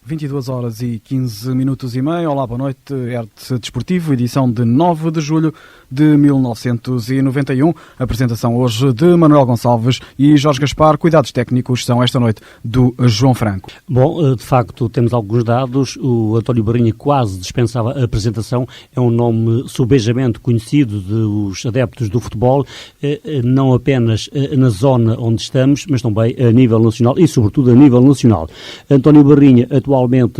22 horas e 15 minutos e meio. Olá, boa noite. Arte Desportivo, edição de 9 de julho de 1991. Apresentação hoje de Manuel Gonçalves e Jorge Gaspar. Cuidados técnicos são esta noite do João Franco. Bom, de facto, temos alguns dados. O António Barrinha quase dispensava a apresentação. É um nome subejamente conhecido dos adeptos do futebol, não apenas na zona onde estamos, mas também a nível nacional e, sobretudo, a nível nacional. António Barrinha, atualmente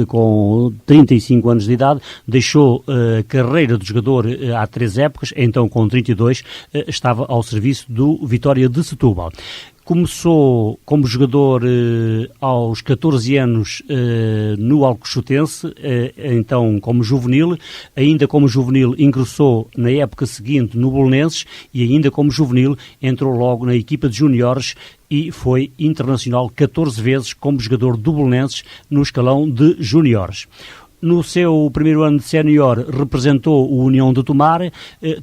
com 35 anos de idade, deixou a carreira de jogador há 3 épocas, então com 32 estava ao serviço do Vitória de Setúbal. Começou como jogador aos 14 anos no Alcochutense, então como juvenil. Ainda como juvenil ingressou na época seguinte no Belenenses e ainda como juvenil entrou logo na equipa de juniores e foi internacional 14 vezes como jogador do Belenenses no escalão de juniores. No seu primeiro ano de sénior representou o União de Tomar,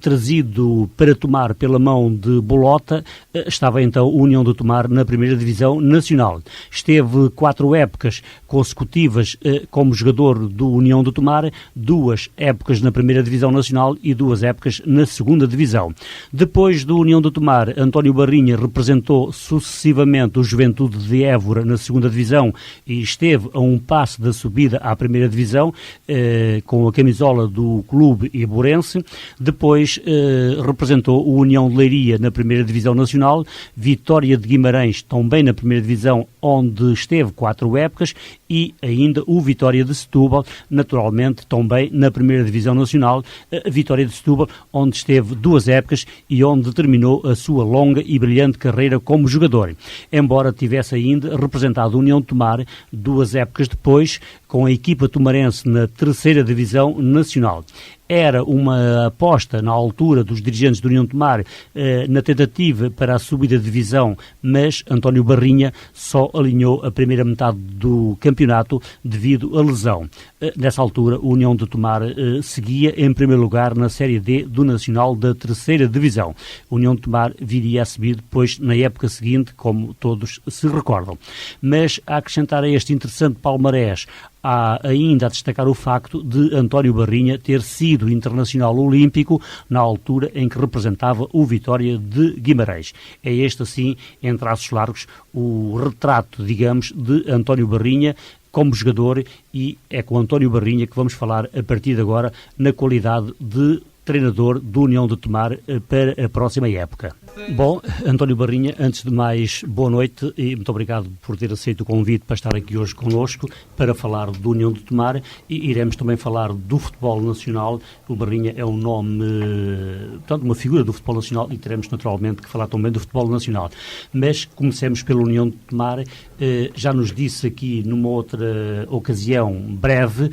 trazido para Tomar pela mão de Bolota, estava então o União de Tomar na primeira divisão nacional. Esteve 4 épocas consecutivas como jogador do União de Tomar, 2 épocas na primeira divisão nacional e 2 épocas na segunda divisão. Depois do União de Tomar, António Barrinha representou sucessivamente o Juventude de Évora na segunda divisão e esteve a um passo da subida à primeira divisão, com a camisola do clube iborense. Depois representou o União de Leiria na primeira divisão nacional, Vitória de Guimarães também na primeira divisão, onde esteve 4 épocas, e ainda o Vitória de Setúbal, naturalmente também na primeira divisão nacional, a Vitória de Setúbal, onde esteve 2 épocas e onde terminou a sua longa e brilhante carreira como jogador. Embora tivesse ainda representado a União de Tomar 2 épocas depois, com a equipa tomarense na terceira divisão nacional. Era uma aposta na altura dos dirigentes do União de Tomar na tentativa para a subida de divisão, mas António Barrinha só alinhou a primeira metade do campeonato devido à lesão. Nessa altura, o União de Tomar seguia em primeiro lugar na Série D do Nacional da terceira divisão. O União de Tomar viria a subir depois na época seguinte, como todos se recordam. Mas a acrescentar a este interessante palmarés, há ainda a destacar o facto de António Barrinha ter sido internacional olímpico na altura em que representava o Vitória de Guimarães. É este, assim, em traços largos, o retrato, digamos, de António Barrinha como jogador, e é com António Barrinha que vamos falar a partir de agora na qualidade de treinador do União de Tomar para a próxima época. Bom, António Barrinha, antes de mais, boa noite e muito obrigado por ter aceito o convite para estar aqui hoje connosco para falar do União de Tomar, e iremos também falar do futebol nacional. O Barrinha é um nome, portanto, uma figura do futebol nacional, e teremos naturalmente que falar também do futebol nacional. Mas comecemos pela União de Tomar. Já nos disse aqui numa outra ocasião breve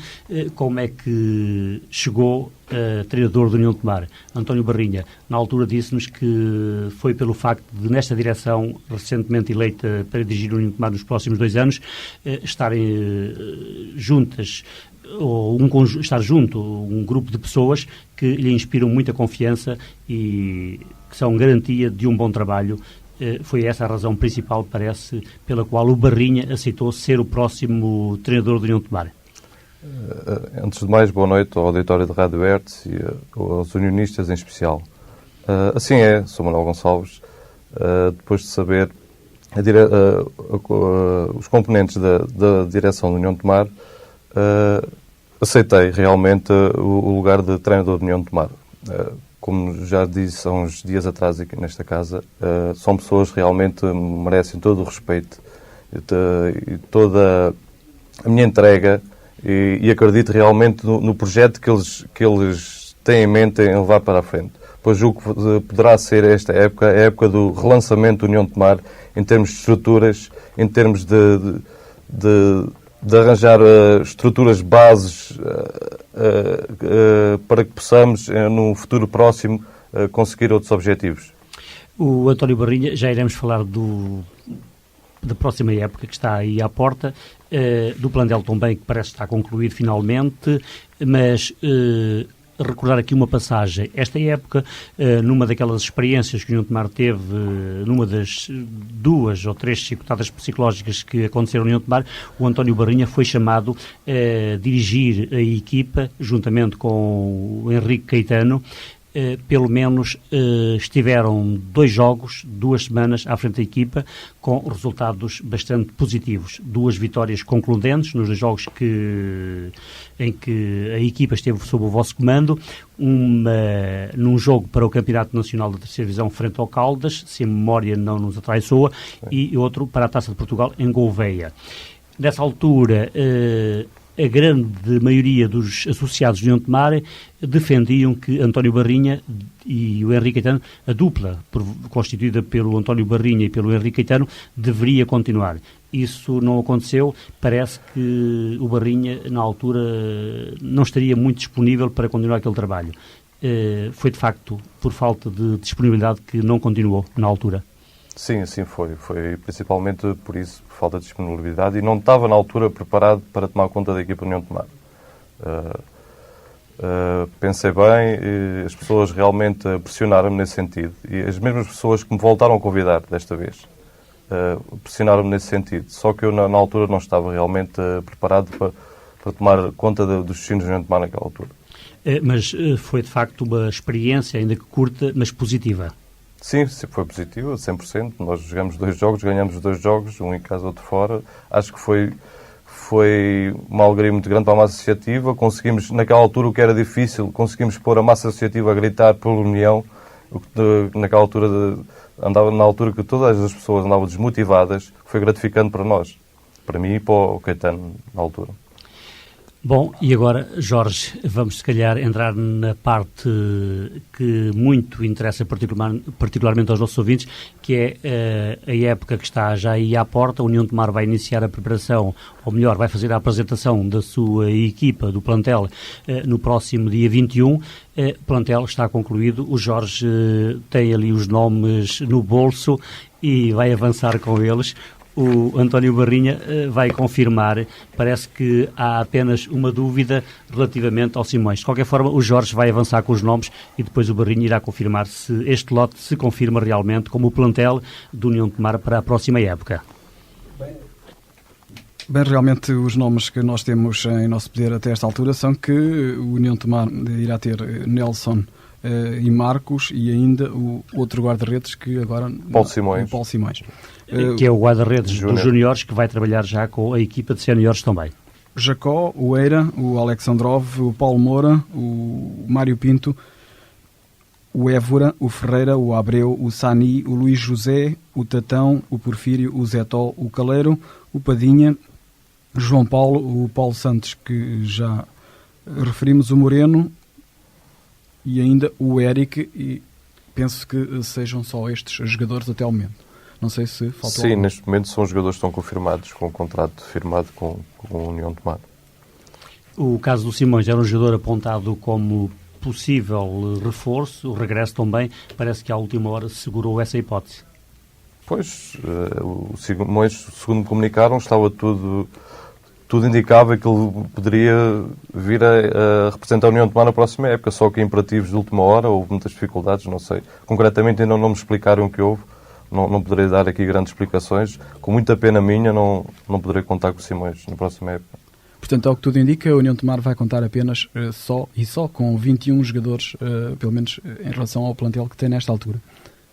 como é que chegou treinador do União de Tomar. António Barrinha, na altura, disse-nos que foi pelo facto de, nesta direção, recentemente eleita para dirigir o União de Tomar nos próximos 2 anos, estarem juntas, ou estar junto um grupo de pessoas que lhe inspiram muita confiança e que são garantia de um bom trabalho. Foi essa a razão principal, parece, pela qual o Barrinha aceitou ser o próximo treinador do União de Tomar. Antes de mais, boa noite ao auditório de Rádio Hertz e aos unionistas em especial. Assim é, sou Manuel Gonçalves. Depois de saber os componentes da direção da União de Tomar, aceitei realmente o lugar de treinador da União de Tomar. Como já disse há uns dias atrás aqui nesta casa, são pessoas que realmente merecem todo o respeito e toda a minha entrega, e acredito realmente no projeto que eles têm em mente em levar para a frente. Pois julgo que poderá ser esta época, a época do relançamento da União de Tomar, em termos de estruturas, em termos de arranjar estruturas bases para que possamos, num futuro próximo, conseguir outros objetivos. O António Barrinha, já iremos falar da próxima época que está aí à porta, do plantel também, que parece estar concluído finalmente, mas recordar aqui uma passagem. Esta época, numa daquelas experiências que o União de Tomar teve, numa das 2 ou 3 chicotadas psicológicas que aconteceram no União de Tomar, o António Barrinha foi chamado a dirigir a equipa, juntamente com o Henrique Caetano. Pelo menos estiveram 2 jogos, 2 semanas à frente da equipa, com resultados bastante positivos. 2 vitórias concludentes nos 2 jogos em que a equipa esteve sob o vosso comando, num jogo para o Campeonato Nacional da Terceira Divisão frente ao Caldas, se a memória não nos atraiçoa, e outro para a Taça de Portugal em Gouveia. Nessa altura, a grande maioria dos associados de União de Tomar defendiam que António Barrinha e o Henrique Caetano, a dupla constituída pelo António Barrinha e pelo Henrique Caetano, deveria continuar. Isso não aconteceu. Parece que o Barrinha, na altura, não estaria muito disponível para continuar aquele trabalho. Foi, de facto, por falta de disponibilidade que não continuou na altura. Sim, assim foi. Foi principalmente por isso, por falta de disponibilidade, e não estava na altura preparado para tomar conta da equipa União de Tomar. Pensei bem, as pessoas realmente pressionaram-me nesse sentido. E as mesmas pessoas que me voltaram a convidar desta vez pressionaram-me nesse sentido. Só que eu, na altura, não estava realmente preparado para tomar conta dos destinos de União de Tomar naquela altura. Mas foi, de facto, uma experiência, ainda que curta, mas positiva. Sim, foi positivo, 100%. Nós jogamos 2 jogos, ganhamos 2 jogos, um em casa, outro fora. Acho que foi uma alegria muito grande para a massa associativa. Conseguimos, naquela altura, o que era difícil, conseguimos pôr a massa associativa a gritar pela união. Naquela altura, na altura que todas as pessoas andavam desmotivadas, foi gratificante para nós. Para mim e para o Caetano, na altura. Bom, e agora, Jorge, vamos se calhar entrar na parte que muito interessa particularmente aos nossos ouvintes, que é a época que está já aí à porta. A União de Tomar vai iniciar a preparação, ou melhor, vai fazer a apresentação da sua equipa, do plantel, no próximo dia 21. O plantel está concluído, o Jorge tem ali os nomes no bolso e vai avançar com eles. O António Barrinha vai confirmar. Parece que há apenas uma dúvida relativamente ao Simões. De qualquer forma, o Jorge vai avançar com os nomes e depois o Barrinha irá confirmar se este lote se confirma realmente como o plantel do União de Tomar para a próxima época. Bem, realmente os nomes que nós temos em nosso poder até esta altura são que o União de Tomar irá ter Nelson e Marcos, e ainda o outro guarda-redes que agora... Paulo Simões. Que é o guarda-redes dos juniores, que vai trabalhar já com a equipa de seniores também. Jacó, o Eira, o Alexandrov, o Paulo Moura, o Mário Pinto, o Évora, o Ferreira, o Abreu, o Sani, o Luís José, o Tatão, o Porfírio, o Zetó, o Caleiro, o Padinha, o João Paulo, o Paulo Santos, que já referimos, o Moreno, e ainda o Eric, e penso que sejam só estes jogadores até ao momento. Não sei se faltou Sim, algum. Neste momento são os jogadores que estão confirmados com um contrato firmado com a União de Tomar. O caso do Simões era um jogador apontado como possível reforço, o regresso também, parece que à última hora segurou essa hipótese. Pois, o Simões, segundo me comunicaram, estava tudo indicava que ele poderia vir a representar a União de Tomar na próxima época, só que imperativos de última hora, houve muitas dificuldades, não sei. Concretamente ainda não me explicaram o que houve, não poderei dar aqui grandes explicações. Com muita pena minha, não poderei contar com o Simões na próxima época. Portanto, ao que tudo indica, a União de Tomar vai contar apenas só com 21 jogadores, pelo menos em relação ao plantel que tem nesta altura.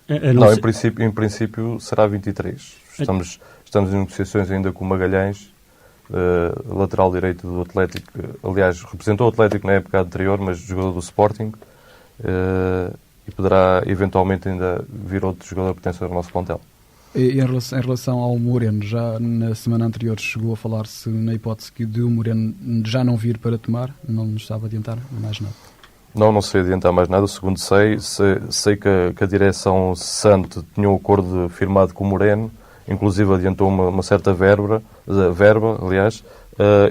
Não, em princípio será 23. Estamos em negociações ainda com o Magalhães, lateral direito do Atlético. Aliás, representou o Atlético na época anterior, mas jogador do Sporting. E poderá eventualmente ainda vir outro jogador pertencer ao nosso plantel. E em relação ao Moreno, já na semana anterior chegou a falar-se na hipótese de o Moreno já não vir para Tomar, não nos estava a adiantar mais nada. Não sei adiantar mais nada. Segundo sei que a direção cessante tinha um acordo firmado com o Moreno, inclusive adiantou uma certa verba, aliás.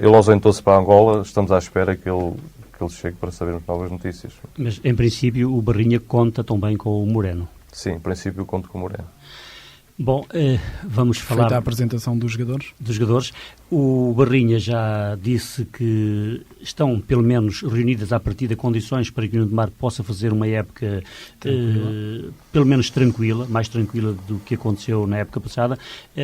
Ele ausentou-se para Angola, estamos à espera que ele chegue para sabermos novas notícias. Mas, em princípio, o Barrinha conta também com o Moreno. Sim, em princípio conto com o Moreno. Bom, vamos falar... Feita a apresentação dos jogadores. O Barrinha já disse que estão, pelo menos, reunidas à partida condições para que o União de Mar possa fazer uma época pelo menos tranquila, mais tranquila do que aconteceu na época passada.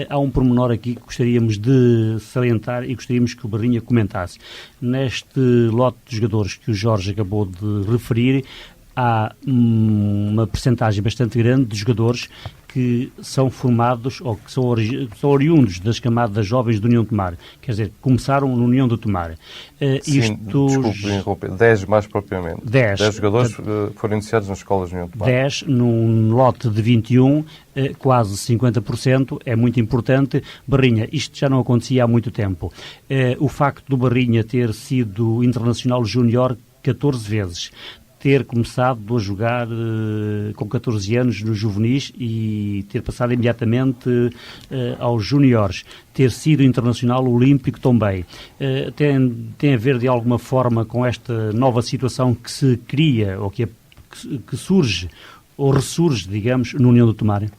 Há um pormenor aqui que gostaríamos de salientar e gostaríamos que o Barrinha comentasse. Neste lote de jogadores que o Jorge acabou de referir, há uma percentagem bastante grande de jogadores que são formados ou que são oriundos das camadas jovens do União de Tomar. Quer dizer, começaram no União de Tomar. Sim, desculpe interromper. 10 mais propriamente. 10 jogadores foram iniciados nas escolas do União de Tomar. 10 num lote de 21, quase 50%, é muito importante. Barrinha, isto já não acontecia há muito tempo. O facto do Barrinha ter sido internacional júnior 14 vezes, ter começado a jogar com 14 anos nos juvenis e ter passado imediatamente aos júniores, ter sido internacional olímpico também, tem a ver de alguma forma com esta nova situação que se cria ou que surge ou ressurge, digamos, no União do Tomar?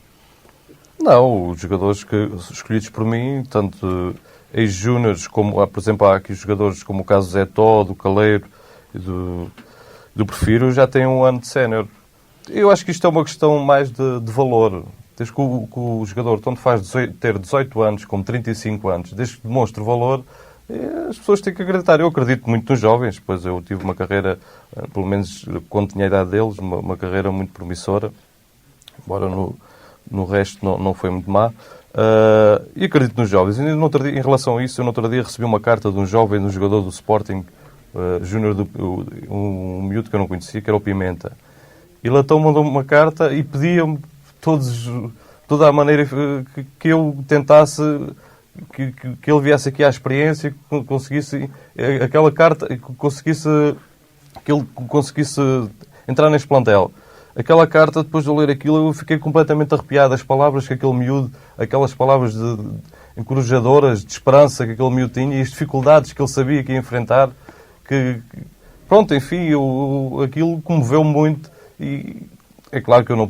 Não, os jogadores escolhidos por mim, tanto ex-júniores como, por exemplo, há aqui jogadores como o caso do Zé Tó, do Caleiro e do Prefiro, já tem um ano de sénior. Eu acho que isto é uma questão mais de valor. Desde que o jogador, tanto faz ter 18 anos como 35 anos, desde que demonstre valor, as pessoas têm que acreditar. Eu acredito muito nos jovens, pois eu tive uma carreira, pelo menos quando tinha a idade deles, uma carreira muito promissora, embora no resto não foi muito má. E acredito nos jovens. E em relação a isso, eu no outro dia recebi uma carta de um jovem, de um jogador do Sporting, júnior, um miúdo que eu não conhecia, que era o Pimenta. Ele então mandou-me uma carta e pedia-me toda a maneira que eu tentasse, que ele viesse aqui à experiência, que conseguisse aquela carta, que ele conseguisse entrar neste plantel. Aquela carta, depois de eu ler aquilo, eu fiquei completamente arrepiado. As palavras que aquele miúdo, aquelas palavras encorajadoras, de esperança que aquele miúdo tinha e as dificuldades que ele sabia que ia enfrentar, pronto, enfim, aquilo comoveu-me muito e é claro que eu não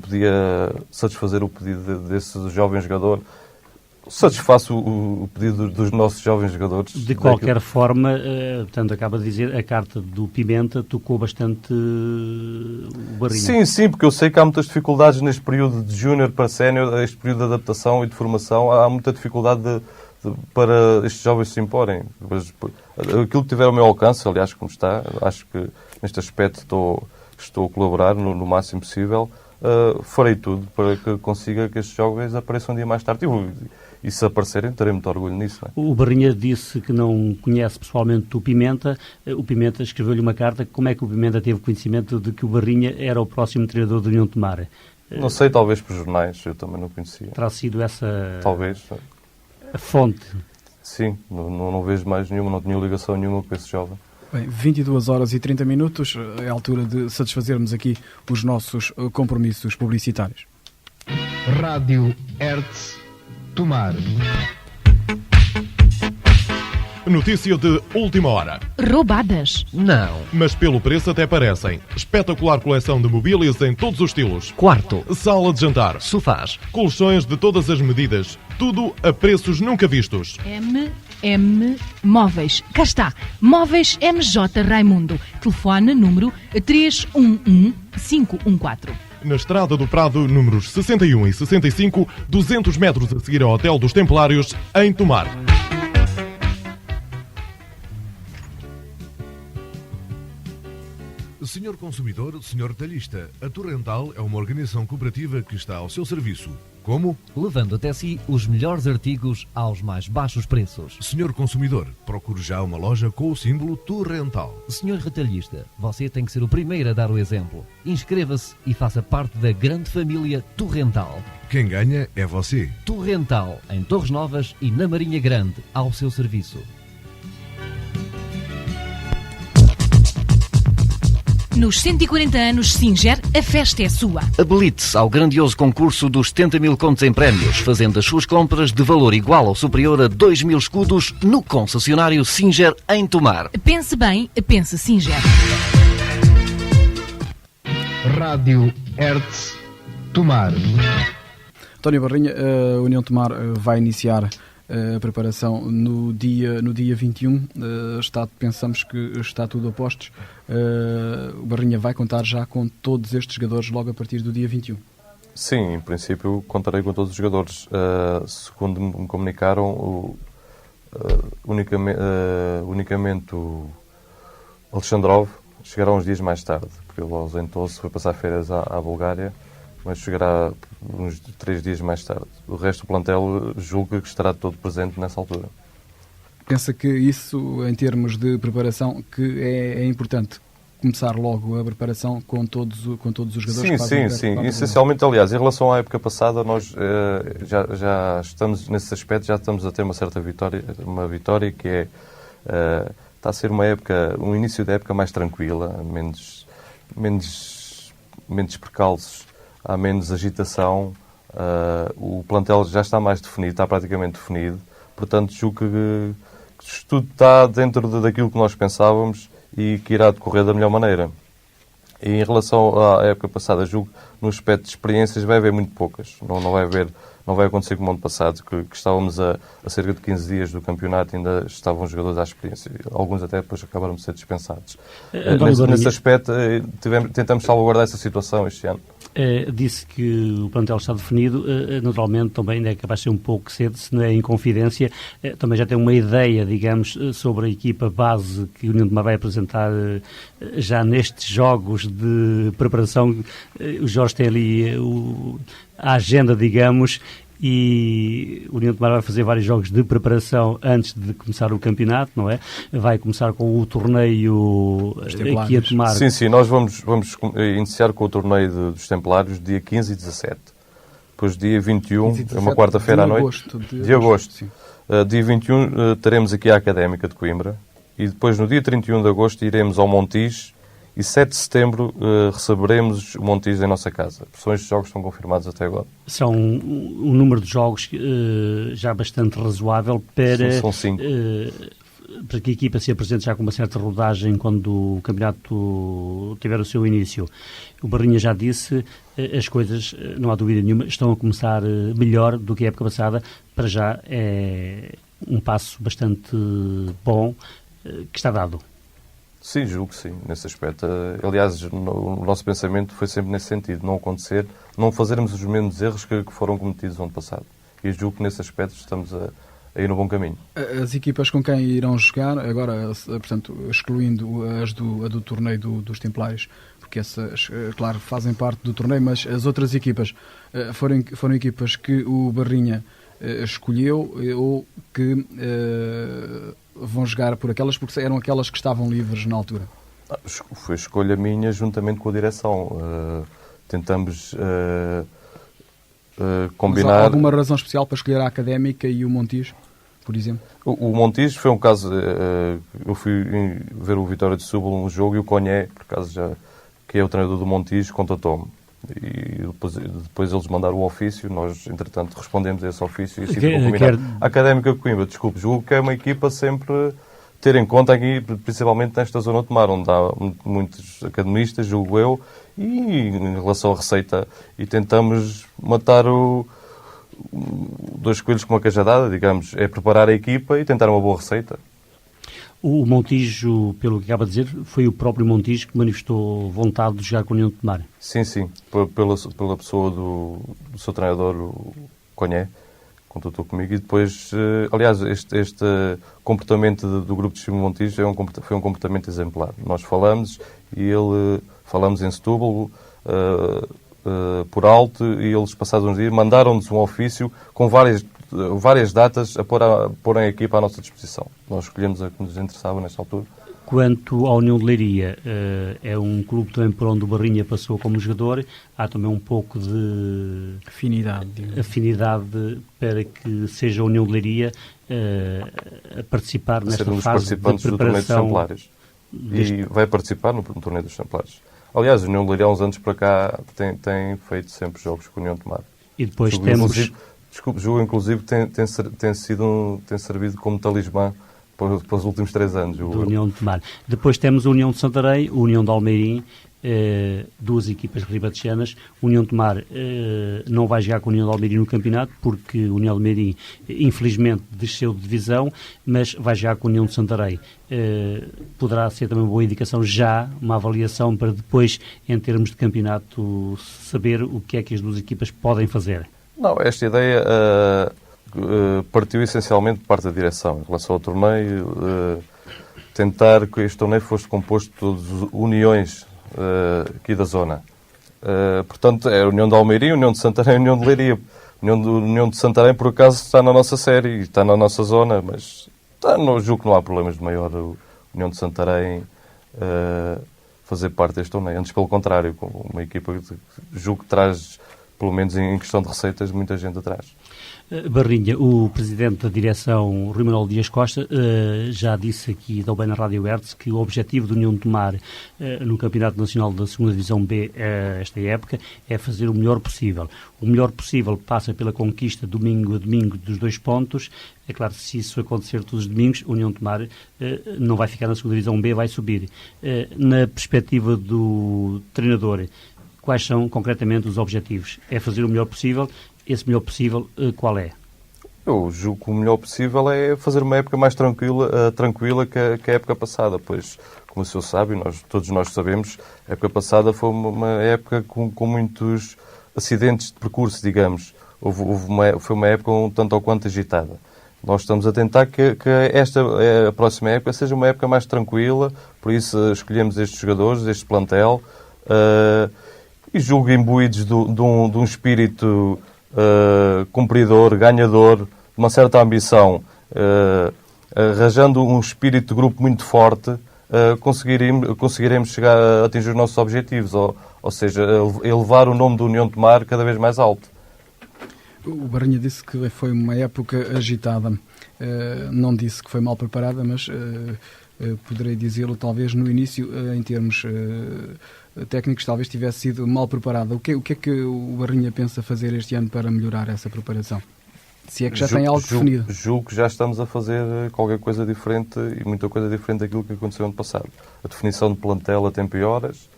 podia satisfazer o pedido desse jovem jogador. Satisfaço o pedido dos nossos jovens jogadores. De qualquer forma, portanto, acaba de dizer, a carta do Pimenta tocou bastante o Barrinha. Sim, porque eu sei que há muitas dificuldades neste período de júnior para sénior, este período de adaptação e de formação, há muita dificuldade para estes jovens se imporem. Aquilo que tiver ao meu alcance, aliás, como está, acho que neste aspecto estou a colaborar no máximo possível, farei tudo para que consiga que estes jovens apareçam um dia mais tarde. E se aparecerem, terei muito orgulho nisso. Não é? O Barrinha disse que não conhece pessoalmente o Pimenta. O Pimenta escreveu-lhe uma carta. Como é que o Pimenta teve conhecimento de que o Barrinha era o próximo treinador do União de Tomar? Não sei, talvez por jornais, eu também não conhecia. Terá sido essa... Talvez. A fonte. Sim, não vejo mais nenhuma, não tinha ligação nenhuma com esse jovem. Bem, 22 horas e 30 minutos, é a altura de satisfazermos aqui os nossos compromissos publicitários. Rádio Hertz Tomar. Notícia de última hora. Roubadas? Não. Mas pelo preço até parecem. Espetacular coleção de mobílias em todos os estilos. Quarto. Sala de jantar. Sofás. Colchões de todas as medidas. Tudo a preços nunca vistos. MM Móveis. Cá está. Móveis MJ Raimundo. Telefone número 311-514. Na Estrada do Prado, números 61 e 65, 200 metros a seguir ao Hotel dos Templários, em Tomar. Senhor consumidor, senhor talhista, a Torrental é uma organização cooperativa que está ao seu serviço. Como? Levando até si os melhores artigos aos mais baixos preços. Senhor consumidor, procure já uma loja com o símbolo Torrental. Senhor retalhista, você tem que ser o primeiro a dar o exemplo. Inscreva-se e faça parte da grande família Torrental. Quem ganha é você. Torrental, em Torres Novas e na Marinha Grande, ao seu serviço. Nos 140 anos Singer, a festa é sua. Habilite-se ao grandioso concurso dos 70 mil contos em prémios, fazendo as suas compras de valor igual ou superior a 2 mil escudos no concessionário Singer em Tomar. Pense bem, pense Singer. Rádio Hertz Tomar. António Barrinha, a União Tomar vai iniciar a preparação no dia 21. Pensamos que está tudo a postos. O Barrinha vai contar já com todos estes jogadores logo a partir do dia 21. Sim, em princípio contarei com todos os jogadores. Segundo me comunicaram, unicamente o Alexandrov chegará uns dias mais tarde, porque ele ausentou-se, foi passar férias à Bulgária, mas chegará uns 3 dias mais tarde. O resto do plantel julga que estará todo presente nessa altura. Pensa que isso, em termos de preparação, que é importante? Começar logo a preparação com todos os jogadores? Sim. Essencialmente, aliás, em relação à época passada, nós já estamos, nesse aspecto, já estamos a ter uma certa vitória que é... está a ser um início da época mais tranquila, menos percalços, há menos agitação, o plantel já está mais definido, está praticamente definido, portanto julgo que tudo está dentro daquilo que nós pensávamos e que irá decorrer da melhor maneira. E em relação à época passada, julgo que no aspecto de experiências vai haver muito poucas, não vai acontecer como o ano passado, que estávamos a cerca de 15 dias do campeonato e ainda estavam os jogadores à experiência. Alguns até depois acabaram de ser dispensados. Nesse aspecto, tentamos salvaguardar essa situação este ano. Disse que o plantel está definido, naturalmente também ainda é capaz de ser um pouco cedo, se não é em confidência, também já tem uma ideia, digamos, sobre a equipa base que o União de Tomar vai apresentar já nestes jogos de preparação. O Jorge tem ali a agenda, digamos, e o União de Tomar vai fazer vários jogos de preparação antes de começar o campeonato, não é? Vai começar com o torneio aqui a Tomar. Sim, nós vamos iniciar com o torneio dos Templários dia 15 e 17. Depois dia 21, é uma quarta-feira à noite. De agosto. Dia 21 teremos aqui a Académica de Coimbra e depois no dia 31 de agosto iremos ao Montijo e 7 de setembro receberemos o Montijo em nossa casa. São estes jogos que estão confirmados até agora. São um número de jogos já bastante razoável para, são 5. Para que a equipa se apresente já com uma certa rodagem quando o campeonato tiver o seu início. O Barrinha já disse, as coisas, não há dúvida nenhuma, estão a começar melhor do que a época passada. Para já é um passo bastante bom que está dado. Sim, julgo que sim, nesse aspecto. Aliás, o nosso pensamento foi sempre nesse sentido, não fazermos os mesmos erros que foram cometidos no ano passado. E julgo que nesse aspecto estamos a ir no bom caminho. As equipas com quem irão jogar, agora, portanto, excluindo a do torneio dos Templários, porque essas, claro, fazem parte do torneio, mas as outras equipas foram equipas que o Barrinha escolheu ou que vão jogar por aquelas, porque eram aquelas que estavam livres na altura? Foi escolha minha juntamente com a direção. Tentamos combinar... Mas há alguma razão especial para escolher a Académica e o Montijo, por exemplo? O Montijo foi um caso... eu fui ver o Vitória de Setúbal no jogo e o Conhé, por acaso, que é o treinador do Montijo, contatou-me. E depois eles mandaram o ofício, nós, entretanto, respondemos a esse ofício e assim ficou combinado. A Académica de Coimbra, julgo que é uma equipa sempre ter em conta aqui, principalmente nesta zona de Tomar, onde há muitos academistas, julgo eu, e em relação à receita, e tentamos matar dois coelhos com uma cajadada, digamos, é preparar a equipa e tentar uma boa receita. O Montijo, pelo que acaba de dizer, foi o próprio Montijo que manifestou vontade de jogar com a União de Tomar. Sim. Pela pessoa do seu treinador, o Conhé, contatou comigo. E depois, aliás, este comportamento do grupo de Simão Montijo foi um comportamento exemplar. Nós falamos em Setúbal, por alto, e eles, passados uns dias, mandaram-nos um ofício com várias datas a porem a equipa à nossa disposição. Nós escolhemos a que nos interessava nesta altura. Quanto à União de Leiria, é um clube também por onde o Barrinha passou como jogador. Há também um pouco de afinidade para que seja a União de Leiria a participar nesta fase de preparação. Do Torneio dos Templários. E vai participar no Torneio dos Templários. Aliás, a União de Leiria, há uns anos para cá, tem feito sempre jogos com a União de Tomar. E depois temos... Jogo, inclusive, tem servido como talismã para os últimos 3 anos. Do União de Tomar. Depois temos a União de Santarém, a União de Almeirim, duas equipas ribatejanas. União de Tomar não vai jogar com a União de Almeirim no campeonato, porque a União de Almeirim, infelizmente, desceu de divisão, mas vai jogar com a União de Santarém. Poderá ser também uma boa indicação já, uma avaliação para depois, em termos de campeonato, saber o que é que as duas equipas podem fazer. Não, esta ideia partiu essencialmente de parte da direção. Em relação ao torneio, tentar que este torneio fosse composto de todas uniões aqui da zona. Portanto, é a União de Almeirim, a União de Santarém e a União de Leiria. A União de Santarém, por acaso, está na nossa série, está na nossa zona, mas julgo que não há problemas de maior a União de Santarém fazer parte deste torneio. Antes, pelo contrário, com uma equipa que julgo que traz, pelo menos em questão de receitas, muita gente atrás. Barrinha, o presidente da direção, Rui Manuel Dias Costa, já disse aqui da na Rádio Hertz que o objetivo da União de Tomar no Campeonato Nacional da 2ª Divisão B esta época é fazer o melhor possível. O melhor possível passa pela conquista domingo a domingo dos 2 pontos. É claro que se isso acontecer todos os domingos, a União de Tomar não vai ficar na 2ª Divisão B, vai subir. Na perspectiva do treinador, quais são concretamente os objetivos? É fazer o melhor possível. Esse melhor possível, qual é? Eu julgo que o melhor possível é fazer uma época mais tranquila que a época passada, pois, como o senhor sabe, todos nós sabemos, a época passada foi uma época com muitos acidentes de percurso, digamos. Foi uma época um tanto ou quanto agitada. Nós estamos a tentar que a próxima época seja uma época mais tranquila, por isso escolhemos estes jogadores, este plantel, e julgo imbuídos de um espírito cumpridor, ganhador, de uma certa ambição, arranjando um espírito de grupo muito forte, conseguiremos chegar a atingir os nossos objetivos, ou seja, elevar o nome da União de Tomar cada vez mais alto. O Barrinha disse que foi uma época agitada. Não disse que foi mal preparada, mas poderei dizê-lo talvez no início, em termos técnicos, talvez tivesse sido mal preparada. O que é que o Barrinha pensa fazer este ano para melhorar essa preparação? Se é que já tem algo definido. Julgo que já estamos a fazer qualquer coisa diferente e muita coisa diferente daquilo que aconteceu ano passado. A definição de plantel a tempo e horas,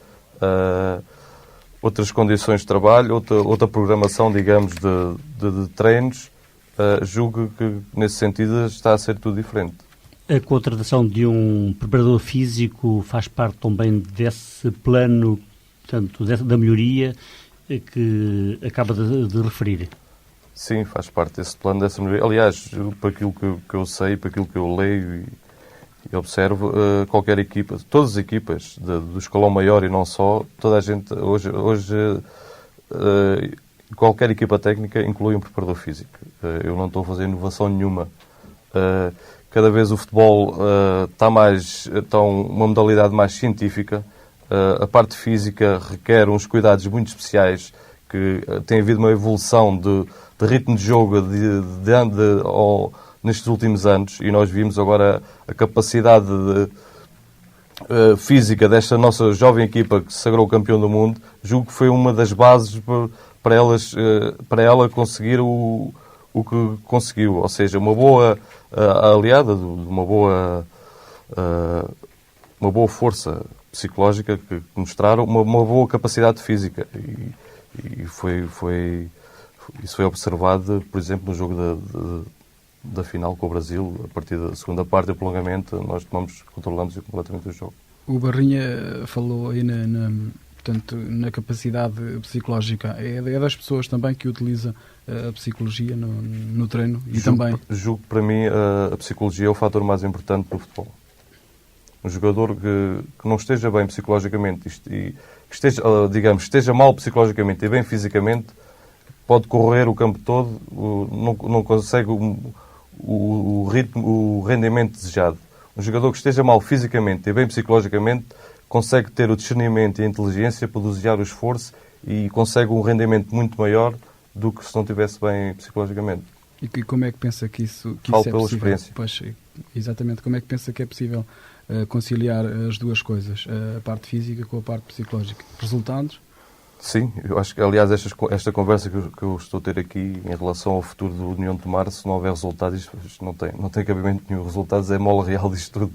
outras condições de trabalho, outra programação, digamos, de treinos. Julgo que, nesse sentido, está a ser tudo diferente. A contratação de um preparador físico faz parte também desse plano, portanto, da melhoria que acaba de referir. Sim, faz parte desse plano, dessa melhoria. Aliás, para aquilo que eu sei, para aquilo que eu leio e observo, qualquer equipa, todas as equipas do escalão maior e não só, toda a gente, hoje qualquer equipa técnica inclui um preparador físico. Eu não estou a fazer inovação nenhuma. Cada vez o futebol está uma modalidade mais científica. A parte física requer uns cuidados muito especiais, que tem havido uma evolução de ritmo de jogo nestes últimos anos, e nós vimos agora a capacidade física desta nossa jovem equipa que se sagrou campeão do mundo. Julgo que foi uma das bases para ela conseguir o que conseguiu, ou seja, uma boa aliada de uma boa força psicológica que mostraram, uma boa capacidade física, e isso foi observado, por exemplo, no jogo da final com o Brasil. A partir da segunda parte do prolongamento, nós controlamos completamente o jogo. O Barrinha falou aí portanto, na capacidade psicológica. É das pessoas também que utiliza a psicologia no treino e também... Julgo que, para mim, a psicologia é o fator mais importante do futebol. Um jogador que não esteja bem psicologicamente e que esteja mal psicologicamente e bem fisicamente, pode correr o campo todo, não consegue o ritmo, o rendimento desejado. Um jogador que esteja mal fisicamente e bem psicologicamente consegue ter o discernimento e a inteligência para dosear o esforço e consegue um rendimento muito maior do que se não estivesse bem psicologicamente. E como é que pensa que isso Falo é pela possível? experiência. Pois, exatamente. Como é que pensa que é possível conciliar as duas coisas, a parte física com a parte psicológica? Resultados? Sim, eu acho que, aliás, esta conversa que eu estou a ter aqui em relação ao futuro do União de Tomar, se não houver resultados, isto não tem cabimento nenhum. Resultados é a mola real disto tudo.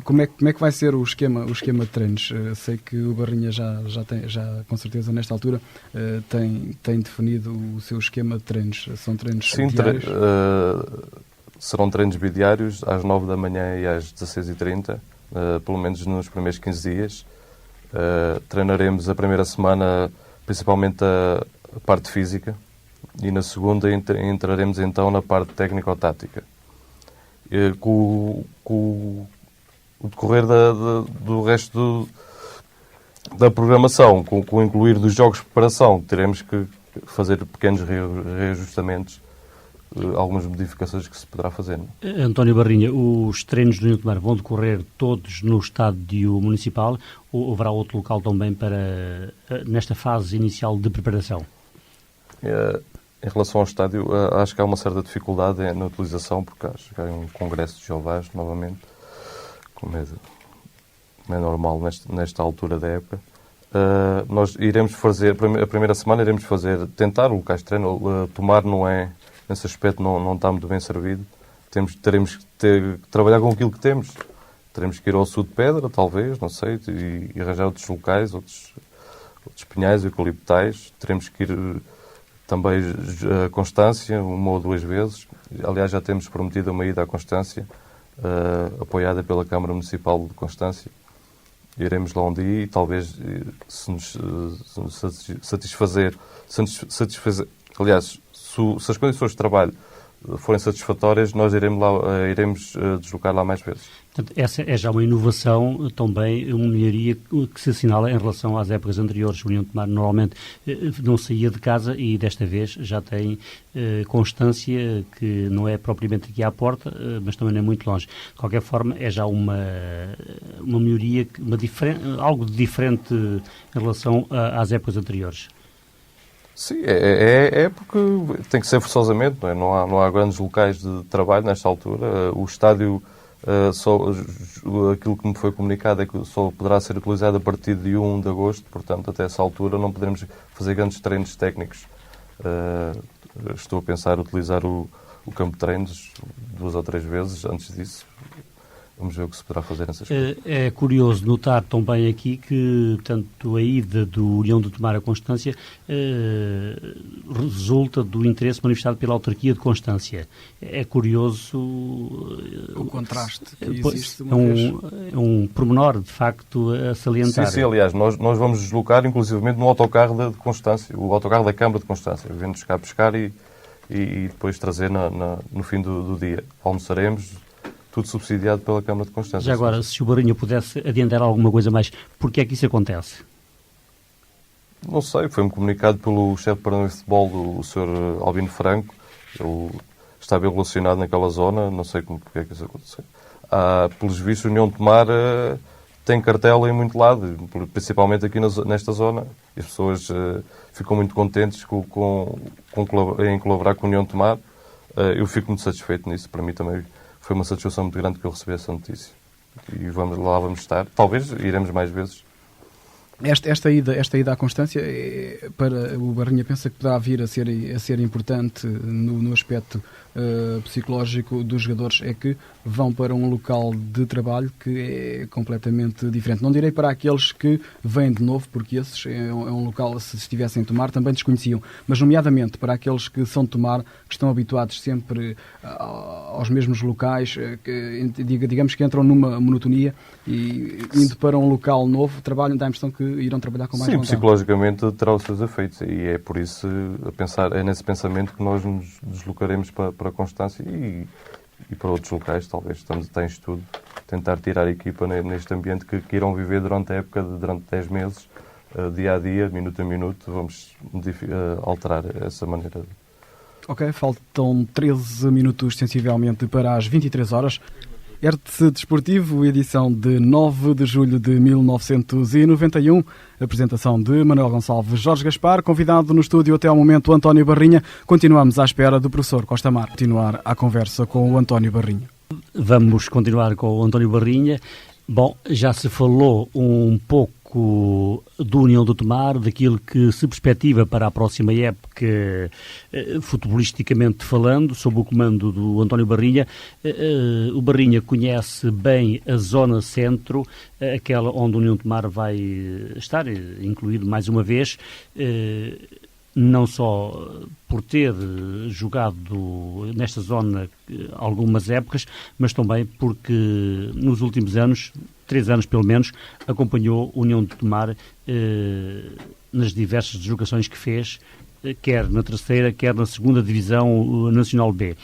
como é que vai ser o esquema de treinos? Sei que o Barrinha já com certeza nesta altura tem definido o seu esquema de treinos. São treinos diários? Serão treinos bidiários às 9 da manhã e às 16h30, pelo menos nos primeiros 15 dias. Treinaremos a primeira semana principalmente a parte física e na segunda entraremos então na parte técnico-tática. Com o decorrer do resto da programação, com o incluir dos jogos de preparação, teremos que fazer pequenos reajustamentos, algumas modificações que se poderá fazer. António Barrinha, os treinos do União de Tomar vão decorrer todos no estádio municipal ou haverá outro local também nesta fase inicial de preparação? Em relação ao estádio, acho que há uma certa dificuldade na utilização, porque acho que há um congresso de Jeovás, novamente, como é normal nesta altura da época. Nós iremos fazer, a primeira semana iremos tentar locais de treino. Tomar não é, nesse aspecto, não está muito bem servido. Teremos que trabalhar com aquilo que temos. Teremos que ir ao Sul de Pedra, talvez, não sei, e arranjar outros locais, outros pinhais, eucaliptais. Teremos que ir também a Constância, 1 ou 2 vezes. Aliás, já temos prometido uma ida à Constância, apoiada pela Câmara Municipal de Constância. Iremos lá um dia e talvez, se nos satisfazer, aliás, se as condições de trabalho forem satisfatórias, nós iremos deslocar lá mais vezes. Portanto, essa é já uma inovação, também uma melhoria que se assinala em relação às épocas anteriores. O União de Tomar normalmente não saía de casa e desta vez já tem Constância, que não é propriamente aqui à porta, mas também não é muito longe. De qualquer forma, é já uma melhoria, algo diferente em relação às épocas anteriores. Sim, é porque tem que ser forçosamente, não há grandes locais de trabalho nesta altura. O estádio, aquilo que me foi comunicado é que só poderá ser utilizado a partir de 1 de agosto, portanto, até essa altura não poderemos fazer grandes treinos técnicos. Estou a pensar utilizar o campo de treinos 2 ou 3 vezes antes disso. Vamos ver o que se poderá fazer nessas coisas. É curioso notar também aqui que, tanto a ida do União de Tomar a Constância resulta do interesse manifestado pela autarquia de Constância. É curioso o contraste que existe. É um pormenor, de facto, a salientar. Sim, aliás, nós vamos deslocar, inclusivamente, no autocarro de Constância, o autocarro da Câmara de Constância. Vem-nos cá buscar e depois trazer no fim do dia. Almoçaremos, tudo subsidiado pela Câmara de Constância. Já agora, se o Barrinha pudesse adiantar alguma coisa mais, porquê é que isso acontece? Não sei, foi-me comunicado pelo chefe de departamento de futebol, o Sr. Albino Franco. Ele está bem relacionado naquela zona, não sei porque é que isso aconteceu. Pelos vistos, a União de Tomar tem cartel em muito lado, principalmente aqui nesta zona. As pessoas ficam muito contentes em colaborar com a União de Tomar. Eu fico muito satisfeito nisso, para mim também. Foi uma satisfação muito grande que eu recebi essa notícia. E vamos estar. Talvez iremos mais vezes. Esta ida à Constância, para o Barrinha, pensa que poderá vir a ser importante no aspecto psicológico dos jogadores, é que vão para um local de trabalho que é completamente diferente. Não direi para aqueles que vêm de novo, porque esses é um local, se estivessem a Tomar, também desconheciam, mas nomeadamente para aqueles que são de Tomar, que estão habituados sempre aos mesmos locais, digamos que entram numa monotonia e indo para um local novo, trabalham, dá a impressão que irão trabalhar com mais vontade. Sim, psicologicamente terá os seus efeitos e é por isso, é nesse pensamento que nós nos deslocaremos para Constância e para outros locais, talvez. Estamos em estudo, tentar tirar a equipa neste ambiente que irão viver durante a época, durante 10 meses, dia a dia, minuto a minuto, vamos alterar essa maneira. Ok, faltam 13 minutos sensivelmente para as 23 horas. Hertz Desportivo, edição de 9 de julho de 1991. Apresentação de Manuel Gonçalves, Jorge Gaspar, convidado no estúdio até ao momento António Barrinha. Continuamos à espera do professor Costa Mar. Continuar a conversa com o António Barrinha. Vamos continuar com o António Barrinha. Bom, já se falou um pouco pouco do União do Tomar, daquilo que se perspectiva para a próxima época, futebolisticamente falando, sob o comando do António Barrinha. O Barrinha conhece bem a zona centro, aquela onde o União do Tomar vai estar incluído mais uma vez, não só por ter jogado nesta zona algumas épocas, mas também porque nos últimos anos, 3 anos pelo menos, acompanhou a União de Tomar nas diversas deslocações que fez, quer na terceira, quer na segunda divisão nacional B.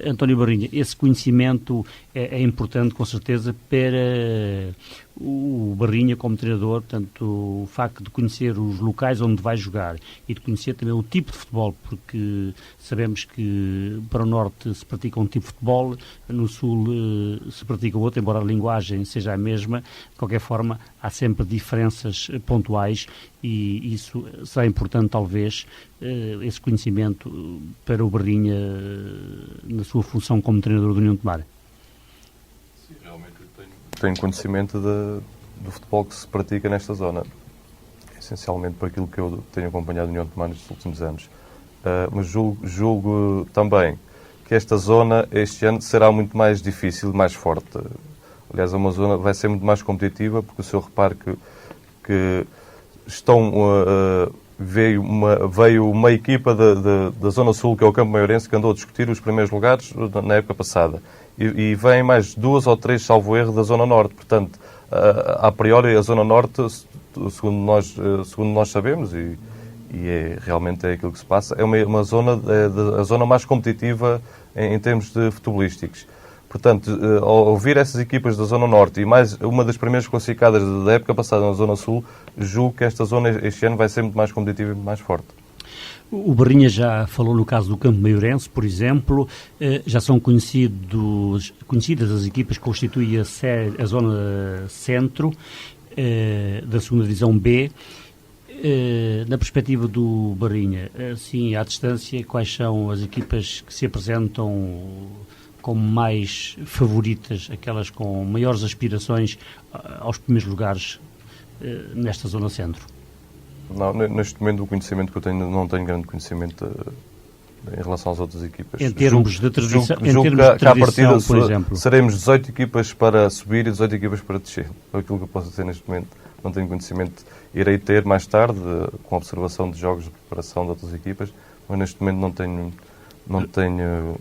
António Barrinha, esse conhecimento é importante, com certeza, para o Barrinha como treinador, portanto, o facto de conhecer os locais onde vai jogar e de conhecer também o tipo de futebol, porque sabemos que para o Norte se pratica um tipo de futebol, no Sul se pratica outro, embora a linguagem seja a mesma. De qualquer forma, há sempre diferenças pontuais e isso será importante, talvez, esse conhecimento para o Barrinha na sua função como treinador do União de Tomar. Sim, realmente tenho conhecimento do futebol que se pratica nesta zona, essencialmente por aquilo que eu tenho acompanhado a União de Tomar nestes últimos anos. Mas julgo também que esta zona este ano será muito mais difícil, mais forte. Aliás, é uma zona que vai ser muito mais competitiva, porque o senhor repare que veio uma equipa da Zona Sul, que é o Campo Maiorense, que andou a discutir os primeiros lugares na época passada. E vêm mais 2 ou 3, salvo erro, da Zona Norte. Portanto, a priori, a Zona Norte, segundo nós sabemos, realmente é aquilo que se passa, é uma zona, a zona mais competitiva em termos de futebolísticos. Portanto, ao ouvir essas equipas da Zona Norte e mais uma das primeiras classificadas da época passada na Zona Sul, julgo que esta zona este ano vai ser muito mais competitiva e muito mais forte. O Barrinha já falou no caso do Campo Maiorense, por exemplo. Já são conhecidas as equipas que constituem a zona centro da segunda divisão B. Na perspectiva do Barrinha, assim, à distância, quais são as equipas que se apresentam como mais favoritas, aquelas com maiores aspirações aos primeiros lugares nesta zona centro? Não, neste momento o conhecimento que eu tenho, não tenho grande conhecimento em relação às outras equipas. Em termos de tradição, à partida, por exemplo, seremos 18 equipas para subir e 18 equipas para descer. É aquilo que eu posso dizer neste momento. Não tenho conhecimento. Irei ter mais tarde, com a observação de jogos de preparação de outras equipas, mas neste momento não tenho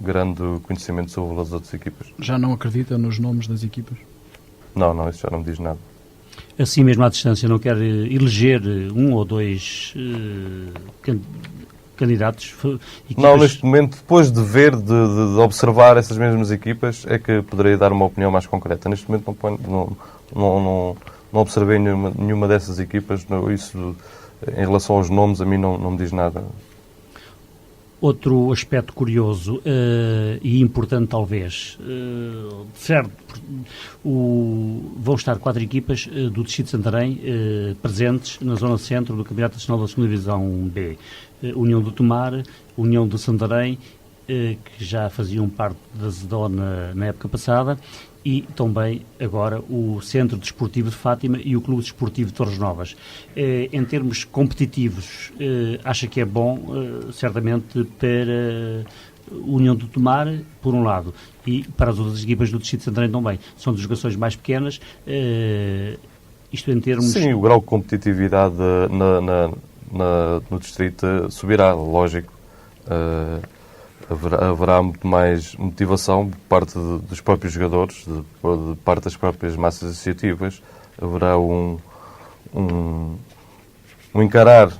grande conhecimento sobre as outras equipas. Já não acredita nos nomes das equipas? Não, isso já não me diz nada. Assim mesmo à distância, não quer eleger 1 ou 2 candidatos? Equipas... Não, neste momento, depois de ver, de observar essas mesmas equipas, é que poderei dar uma opinião mais concreta. Neste momento não observei nenhuma dessas equipas. Isso, em relação aos nomes, a mim não me diz nada. Outro aspecto curioso e importante, talvez, certo, vão estar 4 equipas do Distrito de Santarém presentes na zona centro do Campeonato Nacional da 2ª Divisão B. União do Tomar, União de Santarém, que já faziam parte da zona na época passada, e também agora o Centro Desportivo de Fátima e o Clube Desportivo de Torres Novas. Em termos competitivos, acha que é bom, certamente, para a União do Tomar, por um lado, e para as outras equipas do Distrito de Santarém também. São deslocações mais pequenas, isto em termos... Sim, o grau de competitividade no Distrito subirá, lógico. Haverá muito mais motivação por parte dos próprios jogadores, de parte das próprias massas associativas. Haverá um encarar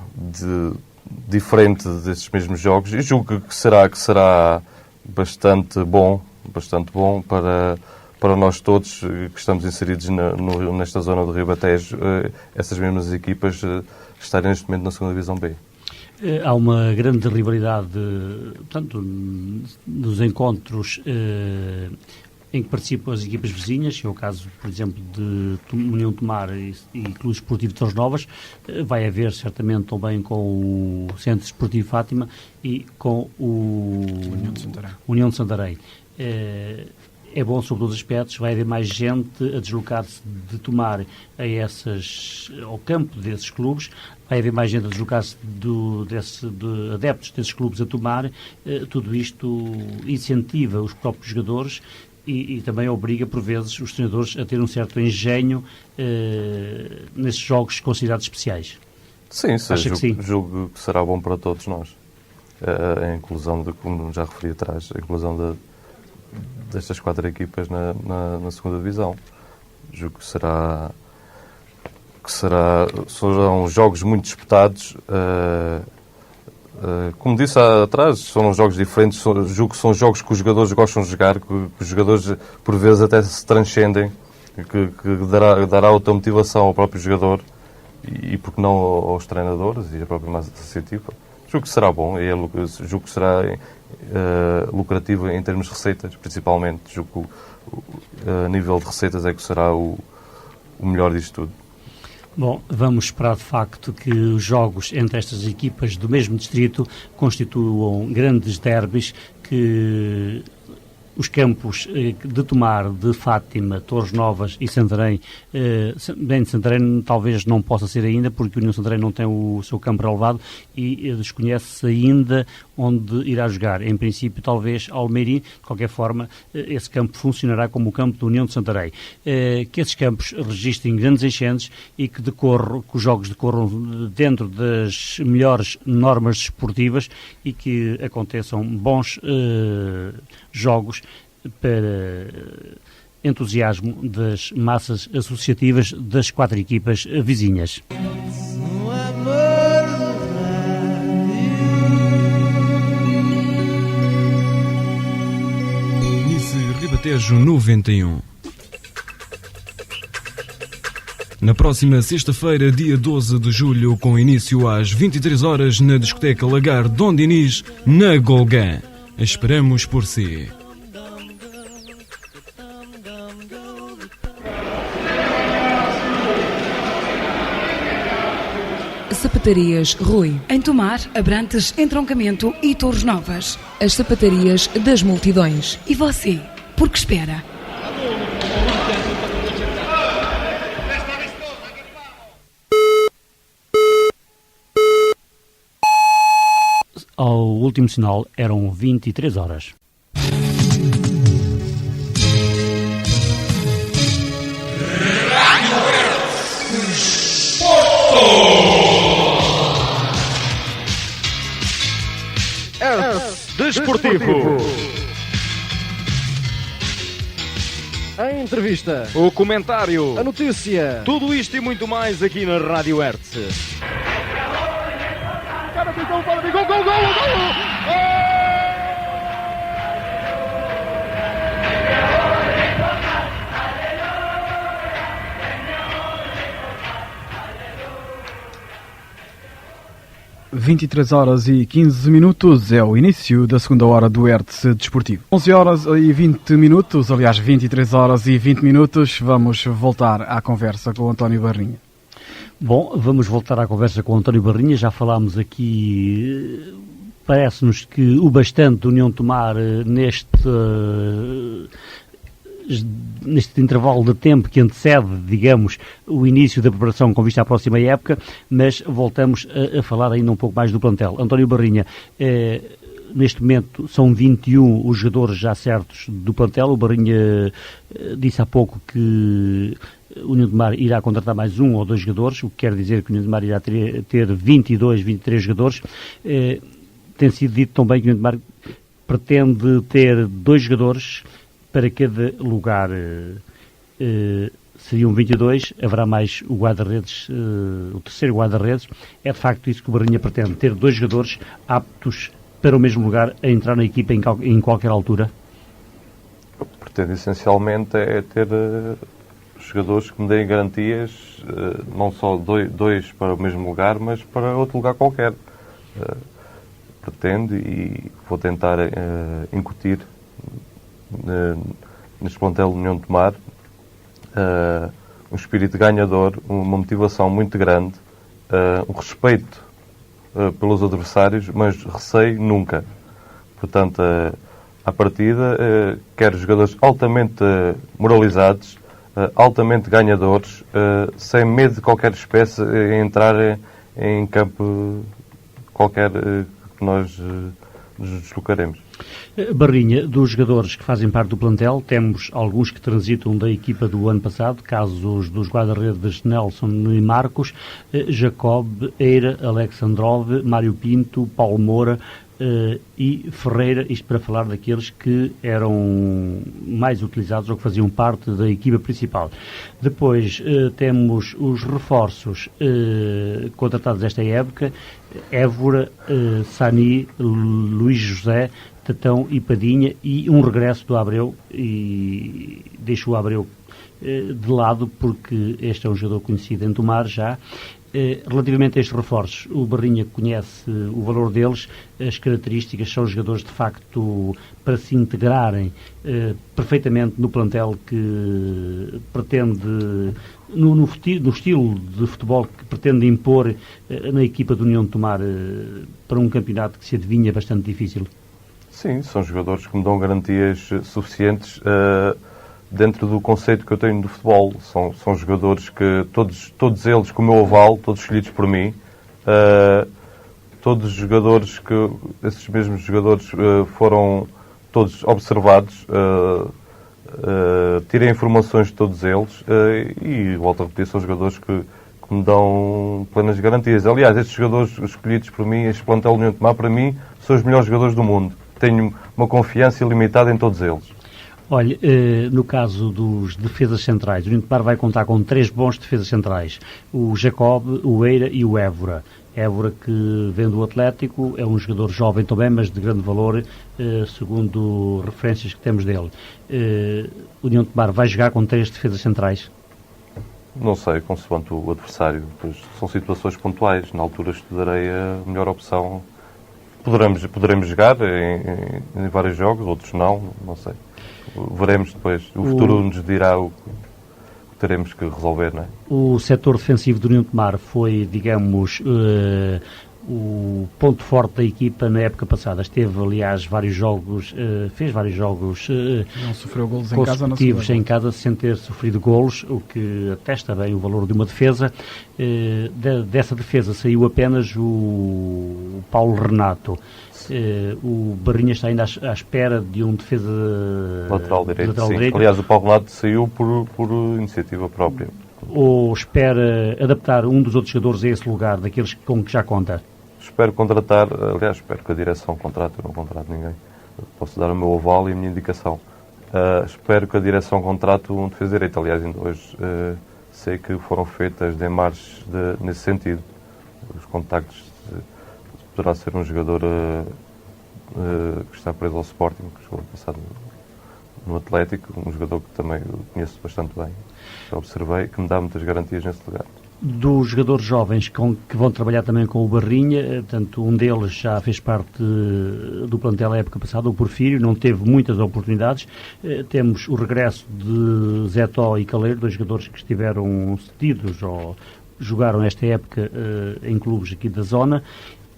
diferente desses mesmos jogos, e julgo que será bastante bom para nós todos que estamos inseridos nesta zona do Ribatejo, essas mesmas equipas estarem neste momento na 2ª Divisão B. Há uma grande rivalidade, portanto, nos encontros em que participam as equipas vizinhas, que é o caso, por exemplo, de União de Tomar e Clube Desportivo de Torres Novas. Vai haver, certamente, também com o Centro Desportivo Fátima e com o União de Santarém. União de Santarém. é bom sobre todos os aspectos. Vai haver mais gente a deslocar-se de Tomar ao campo desses clubes, vai haver mais gente a deslocar-se de adeptos desses clubes a Tomar. Tudo isto incentiva os próprios jogadores e também obriga, por vezes, os treinadores a ter um certo engenho nesses jogos considerados especiais. Sim, sim. Julgo que será bom para todos nós. A inclusão, como já referi atrás, a inclusão destas 4 equipas na segunda divisão. Julgo que serão jogos muito disputados. Como disse atrás, são jogos diferentes. Julgo que são jogos que os jogadores gostam de jogar, que os jogadores por vezes até se transcendem, que dará outra motivação ao próprio jogador e porque não aos treinadores e à própria massa associativa. Julgo que será bom e julgo que será lucrativo em termos de receitas, principalmente. Julgo que a nível de receitas é que será o melhor disto tudo. Bom, vamos esperar de facto que os jogos entre estas equipas do mesmo distrito constituam grandes derbys, que os campos de Tomar, de Fátima, Torres Novas e Santarém, bem de Santarém talvez não possa ser ainda, porque o União Santarém não tem o seu campo relevado e desconhece ainda onde irá jogar. Em princípio, talvez Almeirim. De qualquer forma, esse campo funcionará como o campo da União de Santarém. Que esses campos registrem grandes enchentes e que os jogos decorram dentro das melhores normas desportivas e que aconteçam bons jogos para entusiasmo das massas associativas das 4 equipas vizinhas. Ribatejo 91. Na próxima sexta-feira, dia 12 de julho, com início às 23 horas na discoteca Lagar Dom Dinis, na Golgã. Esperamos por si. Sapatarias Rui. Em Tomar, Abrantes, Entroncamento e Torres Novas. As sapatarias das multidões. E você, por que espera? Ao último sinal eram 23 horas. Desportivo. A entrevista, o comentário, a notícia, tudo isto e muito mais aqui na Rádio Hertz. Gol! 23 horas e 15 minutos é o início da segunda hora do Hertz Desportivo. 11 horas e 20 minutos, aliás 23 horas e 20 minutos, vamos voltar à conversa com o António Barrinha. Bom, vamos voltar à conversa com o António Barrinha. Já falámos aqui, parece-nos que o bastante de União de Tomar neste intervalo de tempo que antecede, digamos, o início da preparação com vista à próxima época, mas voltamos a falar ainda um pouco mais do plantel. António Barrinha, neste momento são 21 os jogadores já certos do plantel. O Barrinha disse há pouco que o União de Tomar irá contratar mais 1 ou 2 jogadores, o que quer dizer que o União de Tomar irá ter 22, 23 jogadores. Tem sido dito também que o União de Tomar pretende ter 2 jogadores para cada lugar. Seriam 22, haverá mais o guarda-redes, o terceiro guarda-redes. É de facto isso que o Barrinha pretende, ter 2 jogadores aptos para o mesmo lugar a entrar na equipa em qualquer altura? O que pretendo essencialmente é ter jogadores que me deem garantias, não só 2 para o mesmo lugar, mas para outro lugar qualquer. Pretendo e vou tentar incutir neste plantel de União de Tomar um espírito ganhador, uma motivação muito grande, um respeito pelos adversários, mas receio nunca. Portanto, à partida, quero jogadores altamente moralizados, altamente ganhadores, sem medo de qualquer espécie em entrar em campo qualquer que nós nos deslocaremos. Barrinha, dos jogadores que fazem parte do plantel, temos alguns que transitam da equipa do ano passado, casos dos guarda-redes Nelson e Marcos, Jacob, Eira, Alexandrov, Mário Pinto, Paulo Moura e Ferreira, isto para falar daqueles que eram mais utilizados ou que faziam parte da equipa principal. Depois temos os reforços contratados esta época, Évora, Sani, Luís José, Tatão e Padinha, e um regresso do Abreu, e deixo o Abreu de lado porque este é um jogador conhecido em Tomar já. Relativamente a estes reforços, o Barrinha conhece o valor deles, as características, são jogadores de facto para se integrarem perfeitamente no plantel que pretende, no estilo de futebol que pretende impor na equipa do União de Tomar para um campeonato que se adivinha bastante difícil. Sim, são jogadores que me dão garantias suficientes dentro do conceito que eu tenho do futebol. São jogadores que, todos eles com o meu aval, todos escolhidos por mim, todos jogadores que, esses mesmos jogadores foram todos observados, tirei informações de todos eles e, volto a repetir, são jogadores que me dão plenas garantias. Aliás, estes jogadores escolhidos por mim, este plantel União de Tomar, para mim, são os melhores jogadores do mundo. Tenho uma confiança ilimitada em todos eles. Olha, no caso dos defesas centrais, o União de Tomar vai contar com 3 bons defesas centrais. O Jacob, o Eira e o Évora. Évora, que vem do Atlético, é um jogador jovem também, mas de grande valor, segundo referências que temos dele. O União de Tomar vai jogar com 3 defesas centrais? Não sei, consoante o adversário. Pois são situações pontuais. Na altura estudarei a melhor opção. Poderemos jogar em vários jogos, outros não sei. Veremos depois. O futuro nos dirá o que teremos que resolver, não é? O setor defensivo do União de Tomar foi, digamos, o ponto forte da equipa na época passada. Esteve, aliás, fez vários jogos não sofreu golos consecutivos em casa sem ter sofrido golos, o que atesta bem o valor de uma defesa. Dessa defesa saiu apenas o Paulo Renato. O Barrinha está ainda à espera de um defesa lateral direito. Aliás, o Paulo Renato saiu por iniciativa própria. Ou espera adaptar um dos outros jogadores a esse lugar, daqueles com que já conta? Espero contratar, aliás, espero que a direção contrate, eu não contrato ninguém. Posso dar o meu aval e a minha indicação. Espero que a direção contrate um defesa direito. Aliás, ainda hoje sei que foram feitas demarches nesse sentido. Os contactos, poderá ser um jogador que está preso ao Sporting, que jogou passado no Atlético, um jogador que também eu conheço bastante bem. Já observei, que me dá muitas garantias nesse lugar. Dos jogadores jovens que vão trabalhar também com o Barrinha, portanto, um deles já fez parte do plantel a época passada, o Porfírio, não teve muitas oportunidades. Temos o regresso de Zé Tó e Caleiro, 2 jogadores que estiveram cedidos ou jogaram esta época em clubes aqui da zona.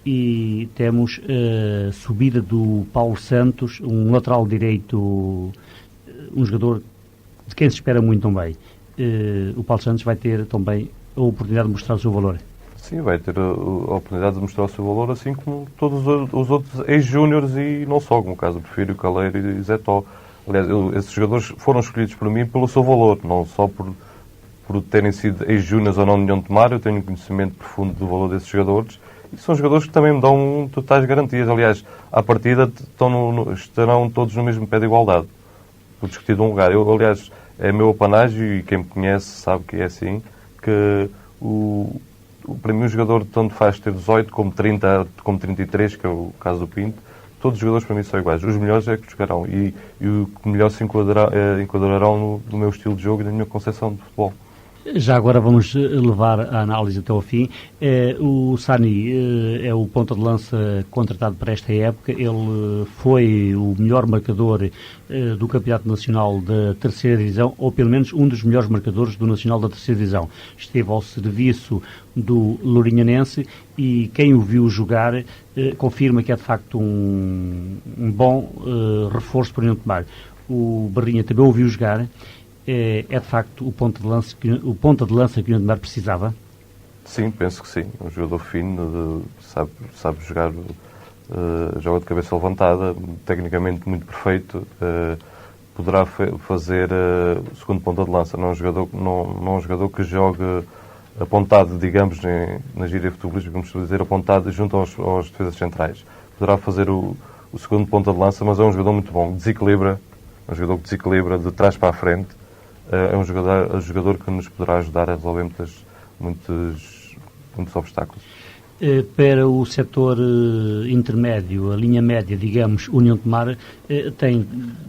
E temos a subida do Paulo Santos, um lateral direito, um jogador de quem se espera muito também. O Paulo Santos vai ter também a oportunidade de mostrar o seu valor. Sim, vai ter a oportunidade de mostrar o seu valor, assim como todos os outros ex-júniores e não só, como o caso do Porfírio, Caleiro e Zé Tó. Aliás, esses jogadores foram escolhidos por mim pelo seu valor, não só por terem sido ex-júniores ou não de União de Tomar. Eu tenho um conhecimento profundo do valor desses jogadores. E são jogadores que também me dão totais garantias. Aliás, à partida estarão todos no mesmo pé de igualdade, por discutir de um lugar. Aliás, é meu apanágio, e quem me conhece sabe que é assim, que para mim o jogador tanto faz ter 18 como 30, como 33, que é o caso do Pinto. Todos os jogadores para mim são iguais. Os melhores é que jogarão e o que melhor se enquadrarão no meu estilo de jogo e na minha concepção de futebol. Já agora vamos levar a análise até ao fim. O Sani é o ponta de lança contratado para esta época. Ele foi o melhor marcador do Campeonato Nacional da Terceira Divisão, ou pelo menos um dos melhores marcadores do Nacional da Terceira Divisão. Esteve ao serviço do Lourinhanense e quem o viu jogar confirma que é de facto um bom reforço para o União de Tomar. O Barrinha também o viu jogar. É de facto o ponta de lança que o União de Tomar precisava? Sim, penso que sim. Um jogador fino, sabe jogar, joga de cabeça levantada, tecnicamente muito perfeito, poderá fazer o segundo ponta de lança. Não é um jogador que jogue apontado, digamos, na gíria futebolística, vamos dizer, apontado junto aos defesas centrais. Poderá fazer o segundo ponta de lança, mas é um jogador muito bom, desequilibra, é um jogador que desequilibra de trás para a frente. É um jogador que nos poderá ajudar a resolver muitos obstáculos. Para o setor intermédio, a linha média, digamos, União de Tomar,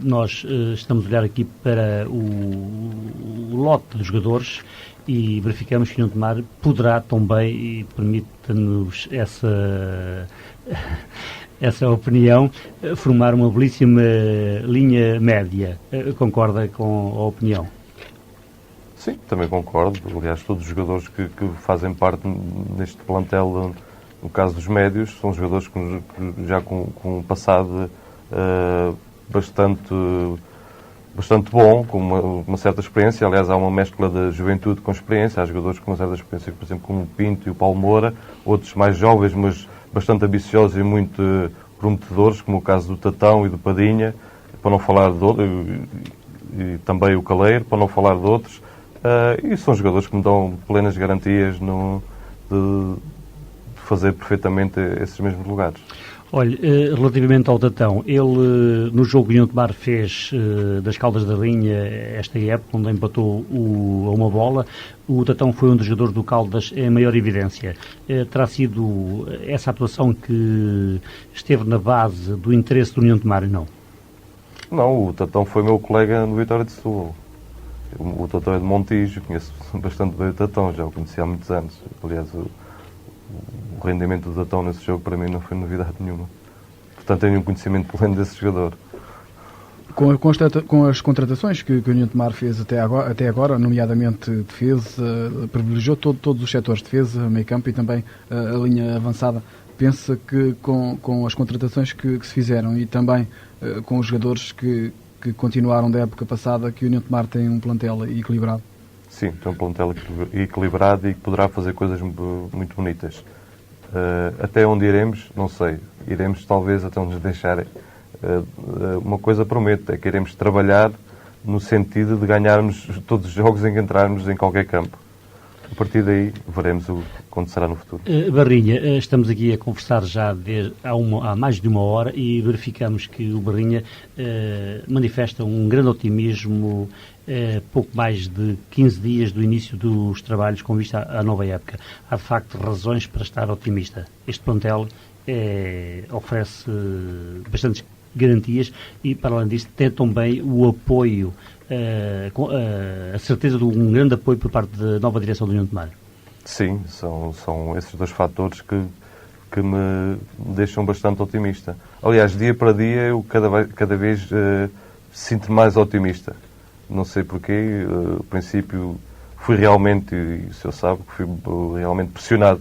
nós estamos a olhar aqui para o lote de jogadores e verificamos que o União de Tomar poderá também, e permite-nos essa opinião, formar uma belíssima linha média. Concorda com a opinião? Sim, também concordo. Aliás, todos os jogadores que fazem parte neste plantel, no caso dos médios, são jogadores que já com um passado bastante bom, com uma certa experiência. Aliás, há uma mescla de juventude com experiência. Há jogadores com uma certa experiência, por exemplo, como o Pinto e o Paulo Moura, outros mais jovens, mas bastante ambiciosos e muito prometedores, como o caso do Tatão e do Padinha, para não falar de outros, e também o Caleiro, para não falar de outros. E são jogadores que me dão plenas garantias de fazer perfeitamente esses mesmos lugares. Olha, relativamente ao Tatão, ele no jogo União de Tomar fez das Caldas da Rainha esta época, onde empatou a uma bola. O Tatão foi um dos jogadores do Caldas em maior evidência. Terá sido essa atuação que esteve na base do interesse do União de Tomar, não? Não, o Tatão foi meu colega no Vitória de Setúbal. O Tatão é de Montijo, conheço bastante bem o Tatão, já o conheci há muitos anos. Aliás, o rendimento do Tatão nesse jogo para mim não foi novidade nenhuma. Portanto, tenho um conhecimento pleno desse jogador. Com as contratações que o União de Tomar fez até agora, nomeadamente defesa, privilegiou todos os setores, defesa, meio campo e também a linha avançada. Pensa que com as contratações que se fizeram e também com os jogadores que continuaram da época passada, que o União de Tomar tem um plantel equilibrado? Sim, tem um plantel equilibrado e que poderá fazer coisas muito bonitas. Até onde iremos, não sei. Iremos talvez até onde nos deixarem. Uma coisa prometo, é que iremos trabalhar no sentido de ganharmos todos os jogos em que entrarmos em qualquer campo. A partir daí, veremos o que acontecerá no futuro. Barrinha, estamos aqui a conversar já há mais de uma hora e verificamos que o Barrinha manifesta um grande otimismo pouco mais de 15 dias do início dos trabalhos com vista à nova época. Há, de facto, razões para estar otimista. Este plantel oferece bastantes garantias e, para além disso, tem também o apoio, a certeza de um grande apoio por parte da nova direção do União de Tomar. Sim, são esses dois fatores que me deixam bastante otimista. Aliás, dia para dia, eu cada vez sinto mais otimista. Não sei porquê, ao princípio fui realmente, e o senhor sabe, que fui realmente pressionado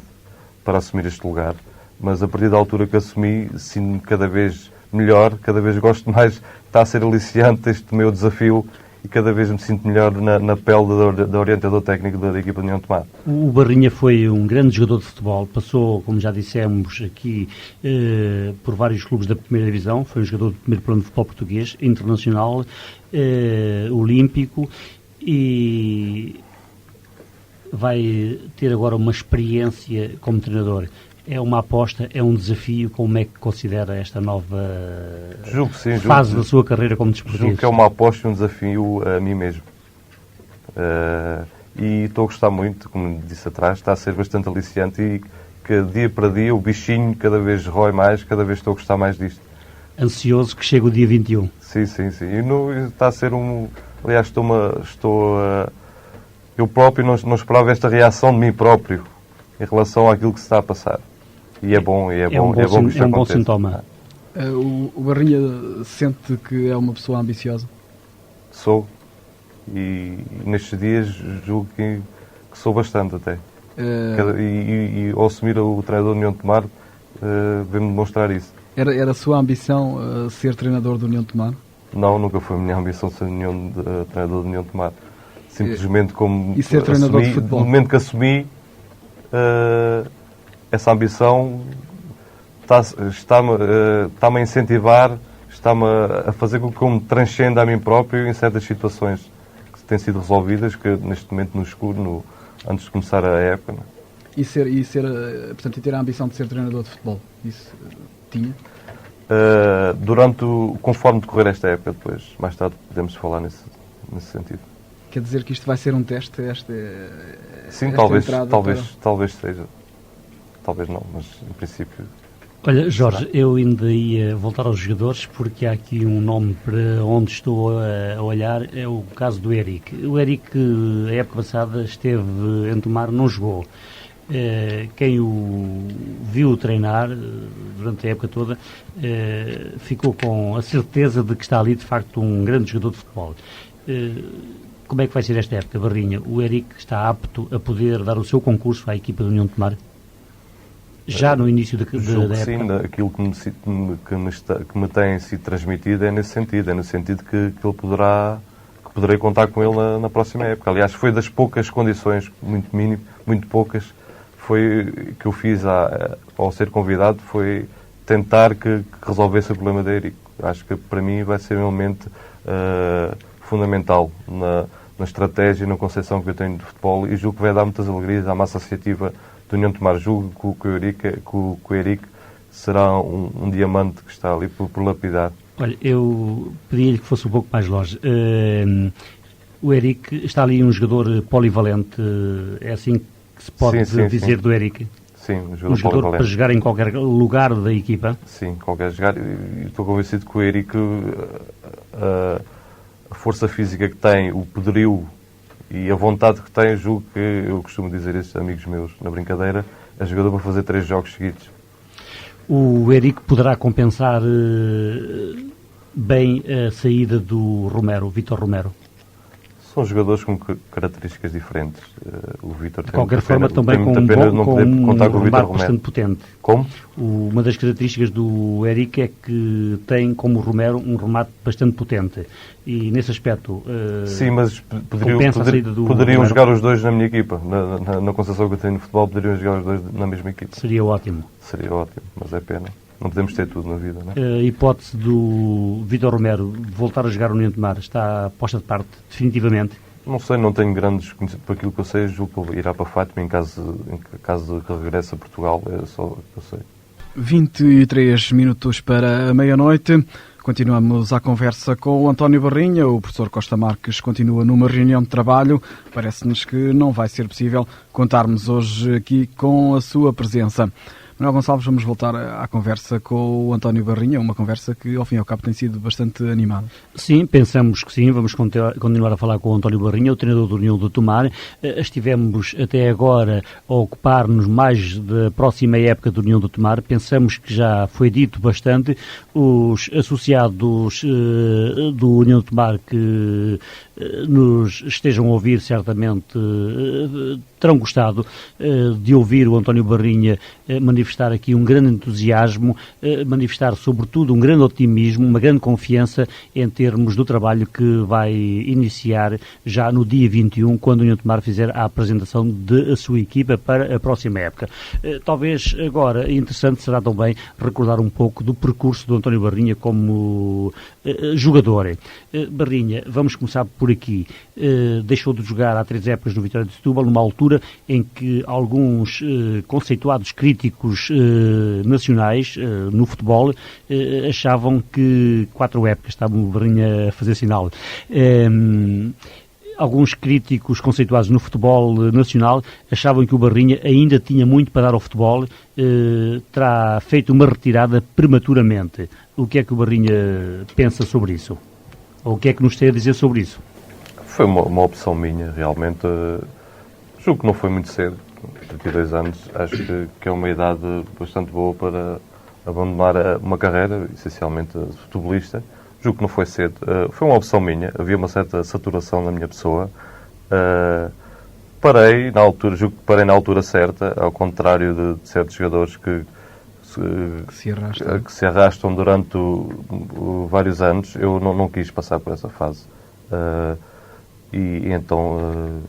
para assumir este lugar, mas a partir da altura que assumi, sinto-me cada vez melhor, cada vez gosto mais, está a ser aliciante este meu desafio e cada vez me sinto melhor na pele da orientador técnico da equipa de União de Tomar. O Barrinha foi um grande jogador de futebol, passou, como já dissemos aqui, por vários clubes da primeira divisão, foi um jogador do primeiro plano de futebol português, internacional, olímpico, e vai ter agora uma experiência como treinador. É uma aposta, é um desafio? Como é que considera esta nova fase da sua carreira como desportista? Julgo que é uma aposta e um desafio a mim mesmo. E estou a gostar muito, como disse atrás, está a ser bastante aliciante e que dia para dia o bichinho cada vez rói mais, cada vez estou a gostar mais disto. Ansioso que chegue o dia 21. Sim. E está a ser aliás, estou eu próprio não esperava esta reação de mim próprio em relação àquilo que se está a passar. E é bom que isto aconteça. bom sintoma. O Barrinha sente que é uma pessoa ambiciosa? Sou. E nestes dias julgo que sou bastante até. E ao assumir o treinador do União de Tomar, veio-me demonstrar isso. Era a sua ambição ser treinador do União de Tomar? Não, nunca foi a minha ambição ser treinador do União de Tomar. Simplesmente como e ser treinador de futebol? No momento que assumi, essa ambição está-me a incentivar, está-me a fazer com que eu me transcenda a mim próprio em certas situações que têm sido resolvidas, que neste momento no escuro, antes de começar a época. Não? Portanto, ter a ambição de ser treinador de futebol, isso tinha? Conforme decorrer esta época, depois, mais tarde, podemos falar nesse sentido. Quer dizer que isto vai ser um teste? Sim, talvez seja. Talvez não, mas em princípio... Olha, Jorge, eu ainda ia voltar aos jogadores, porque há aqui um nome para onde estou a olhar, é o caso do Eric. O Eric, a época passada, esteve em Tomar, não jogou. Quem o viu treinar durante a época toda ficou com a certeza de que está ali, de facto, um grande jogador de futebol. Como é que vai ser esta época, Barrinha? O Eric está apto a poder dar o seu concurso à equipa da União de Tomar? Já no início da época? Sim, aquilo que me tem sido transmitido é nesse sentido que poderei contar com ele na próxima época. Aliás, foi das poucas condições, muito poucas, foi que eu fiz ao ser convidado, foi tentar que resolvesse o problema da Eric. Acho que para mim vai ser um elemento fundamental na estratégia e na concepção que eu tenho de futebol, e julgo que vai dar muitas alegrias à massa associativa do União de Tomar. Julgo que o Eric será um diamante que está ali por lapidar. Olha, eu pedi-lhe que fosse um pouco mais longe. O Eric está ali um jogador polivalente, é assim que se pode dizer do Eric? Sim, um jogador para jogar em qualquer lugar da equipa? Sim, qualquer jogar. Estou convencido que o Eric, a força física que tem, o poderio e a vontade que tem, julgo que, eu costumo dizer a estes amigos meus na brincadeira, é jogador para fazer 3 jogos seguidos. O Eric poderá compensar bem a saída do Vítor Romero? São jogadores com características diferentes. O Vítor de qualquer forma também com um remate bastante potente. Como? Uma das características do Eric é que tem, como o Romero, um remate bastante potente. E nesse aspecto, sim, mas poderiam jogar os dois na minha equipa. Na concepção que eu tenho no futebol, poderiam jogar os dois na mesma equipa. Seria ótimo. Seria ótimo, mas é pena. Não podemos ter tudo na vida, não é? A hipótese do Vítor Romero voltar a jogar no União de Tomar está posta de parte, definitivamente? Não sei, não tenho grandes conhecimentos para aquilo que eu sei. Julgo que ele irá para Fátima em caso que regresse a Portugal. É só o que eu sei. 23 minutos para a meia-noite. Continuamos a conversa com o António Barrinha. O professor Costa Marques continua numa reunião de trabalho. Parece-nos que não vai ser possível contarmos hoje aqui com a sua presença. Manuel Gonçalves, vamos voltar à conversa com o António Barrinha, uma conversa que, ao fim e ao cabo, tem sido bastante animada. Sim, pensamos que sim. Vamos continuar a falar com o António Barrinha, o treinador do União de Tomar. Estivemos até agora a ocupar-nos mais da próxima época do União de Tomar. Pensamos que já foi dito bastante. Os associados do União de Tomar que nos estejam a ouvir, certamente terão gostado de ouvir o António Barrinha manifestar aqui um grande entusiasmo, manifestar sobretudo um grande otimismo, uma grande confiança em termos do trabalho que vai iniciar já no dia 21, quando o União de Tomar fizer a apresentação da sua equipa para a próxima época. Talvez agora interessante será também recordar um pouco do percurso do António Barrinha como jogador. Barrinha, vamos começar por aqui. Deixou de jogar há 3 épocas no Vitória de Setúbal, numa altura em que alguns conceituados críticos nacionais no futebol achavam que 4 épocas, estava o Barrinha a fazer sinal. Alguns críticos conceituados no futebol nacional achavam que o Barrinha ainda tinha muito para dar ao futebol, terá feito uma retirada prematuramente. O que é que o Barrinha pensa sobre isso? Ou o que é que nos tem a dizer sobre isso? Foi uma opção minha, realmente. Julgo que não foi muito cedo, 32 anos. Acho que é uma idade bastante boa para abandonar uma carreira, essencialmente futebolista. Julgo que não foi cedo. Foi uma opção minha. Havia uma certa saturação na minha pessoa. Parei na altura, julgo que parei na altura certa, ao contrário de certos jogadores que se arrastam durante vários anos. Eu não quis passar por essa fase. E então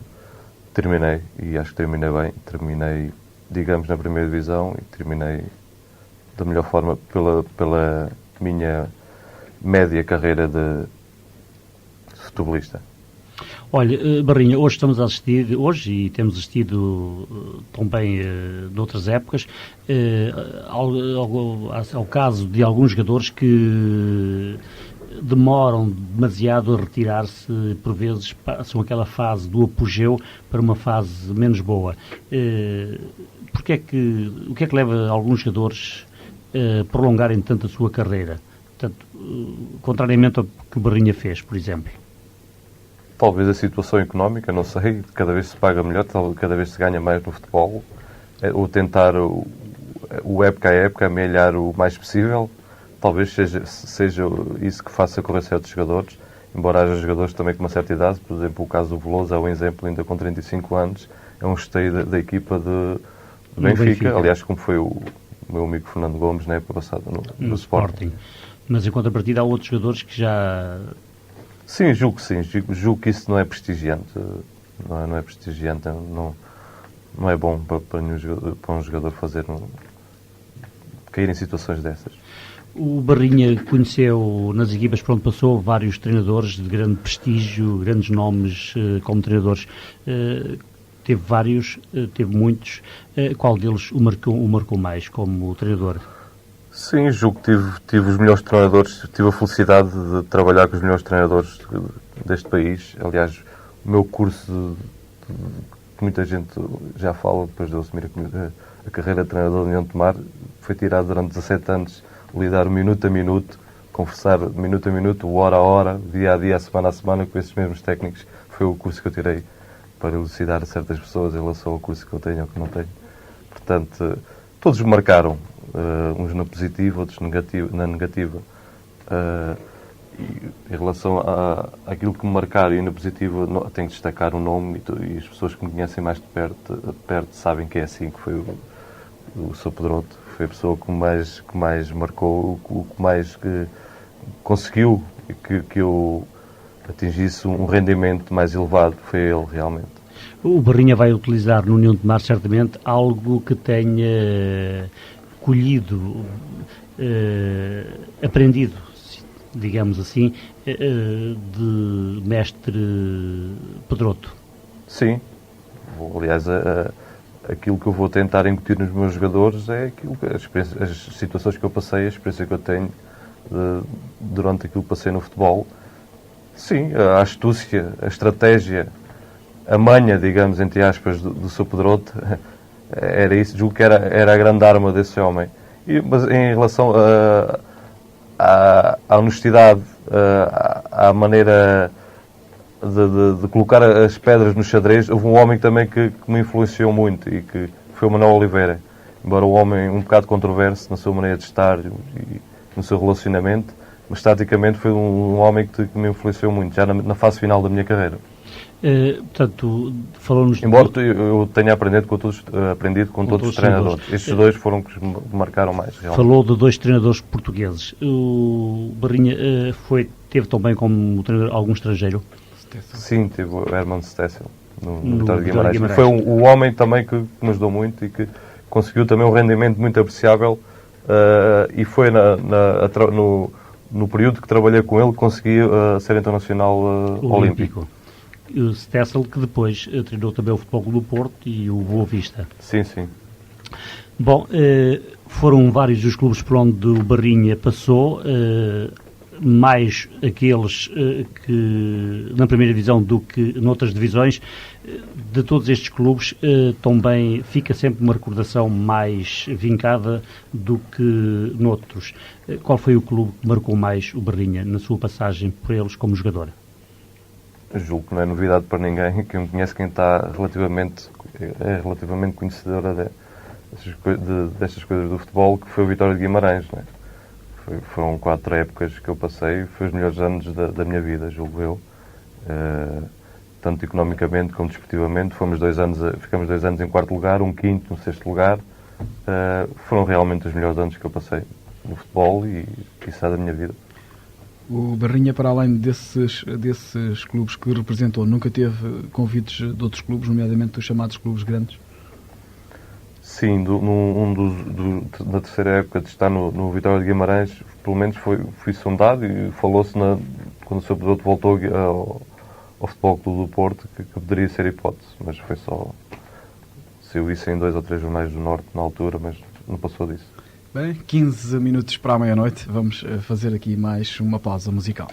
terminei, e acho que terminei bem. Terminei, digamos, na primeira divisão e terminei da melhor forma pela minha média carreira de futebolista. Olha, Barrinha, hoje estamos a assistir, e temos assistido também noutras épocas, ao caso de alguns jogadores que demoram demasiado a retirar-se, por vezes passam aquela fase do apogeu para uma fase menos boa. O que é que leva alguns jogadores a prolongarem tanto a sua carreira? Portanto, contrariamente ao que o Barrinha fez, por exemplo. Talvez a situação económica, não sei, cada vez se paga melhor, cada vez se ganha mais no futebol, ou tentar o época a época amelhar o mais possível. Talvez seja isso que faça correr certos jogadores, embora haja jogadores também com uma certa idade. Por exemplo, o caso do Veloso é um exemplo, ainda com 35 anos, é um esteio da equipa de Benfica, aliás, como foi o meu amigo Fernando Gomes na época passada no Sporting. Mas em contrapartida há outros jogadores que já... Sim, julgo que isso não é prestigiante, não é prestigiante, não é bom para um jogador cair em situações dessas. O Barrinha conheceu nas equipas por onde passou vários treinadores de grande prestígio, grandes nomes como treinadores. Teve vários, teve muitos. Qual deles o marcou mais como treinador? Sim, julgo que tive os melhores treinadores, tive a felicidade de trabalhar com os melhores treinadores deste país. Aliás, o meu curso, que muita gente já fala, depois de eu assumir a carreira de treinador de União de Tomar, foi tirado durante 17 anos, lidar minuto a minuto, conversar minuto a minuto, hora a hora, dia a dia, semana a semana, com esses mesmos técnicos. Foi o curso que eu tirei para elucidar certas pessoas em relação ao curso que eu tenho ou que não tenho. Portanto, todos me marcaram. Uns na positiva, outros na negativa. Em relação àquilo que me marcaram e na positiva, tenho que destacar o nome e as pessoas que me conhecem mais de perto sabem que é assim, que foi o Sr. Pedroto. Foi a pessoa que mais marcou, o que mais conseguiu que eu atingisse um rendimento mais elevado. Foi ele, realmente. O Barrinha vai utilizar no União de Tomar, certamente, algo que tenha colhido, aprendido, digamos assim, de mestre Pedroto. Sim. Aliás, aquilo que eu vou tentar incutir nos meus jogadores é as situações que eu passei, a experiência que eu tenho durante aquilo que passei no futebol. Sim, a astúcia, a estratégia, a manha, digamos, entre aspas, do Sr. Pedroto, era isso, julgo que era a grande arma desse homem. Mas em relação à honestidade, à maneira de colocar as pedras no xadrez, houve um homem também que me influenciou muito, e que foi o Manuel Oliveira. Embora o homem um bocado controverso na sua maneira de estar e no seu relacionamento, mas taticamente foi um homem que me influenciou muito, já na fase final da minha carreira. Portanto, falou-nos... Embora eu tenha aprendido com todos os treinadores. Estes dois foram que me marcaram mais, realmente. Falou de dois treinadores portugueses. O Barrinha teve também como treinador algum estrangeiro? Sim, tive o Herman Stessel, no Vitória de Guimarães. Foi um homem também que me ajudou muito e que conseguiu também um rendimento muito apreciável, e foi no período que trabalhei com ele que consegui ser internacional olímpico. O Stessel, que depois treinou também o Futebol Clube do Porto e o Boa Vista. Sim, sim. Bom, foram vários os clubes por onde o Barrinha passou, mais aqueles que na primeira divisão do que noutras divisões. De todos estes clubes, também fica sempre uma recordação mais vincada do que noutros. Qual foi o clube que marcou mais o Barrinha na sua passagem por eles como jogador? julgo que não é novidade para ninguém, quem me conhece, quem está relativamente conhecedora destas coisas do futebol, que foi o Vitória de Guimarães, não é? Foram 4 épocas que eu passei, foi os melhores anos da minha vida, julgo eu. Tanto economicamente como desportivamente. Ficamos 2 anos em 4º lugar, um 5º no 6º lugar. Foram realmente os melhores anos que eu passei no futebol e quiçá da minha vida. O Barrinha, para além desses clubes que representou, nunca teve convites de outros clubes, nomeadamente dos chamados clubes grandes? Sim, na terceira época de estar no Vitória de Guimarães, pelo menos fui sondado e falou-se quando o Sr. Piloto voltou ao Futebol Clube do Porto que poderia ser hipótese, mas foi só... Saiu isso em 2 ou 3 jornais do Norte na altura, mas não passou disso. Bem, 15 minutos para a meia-noite, vamos fazer aqui mais uma pausa musical.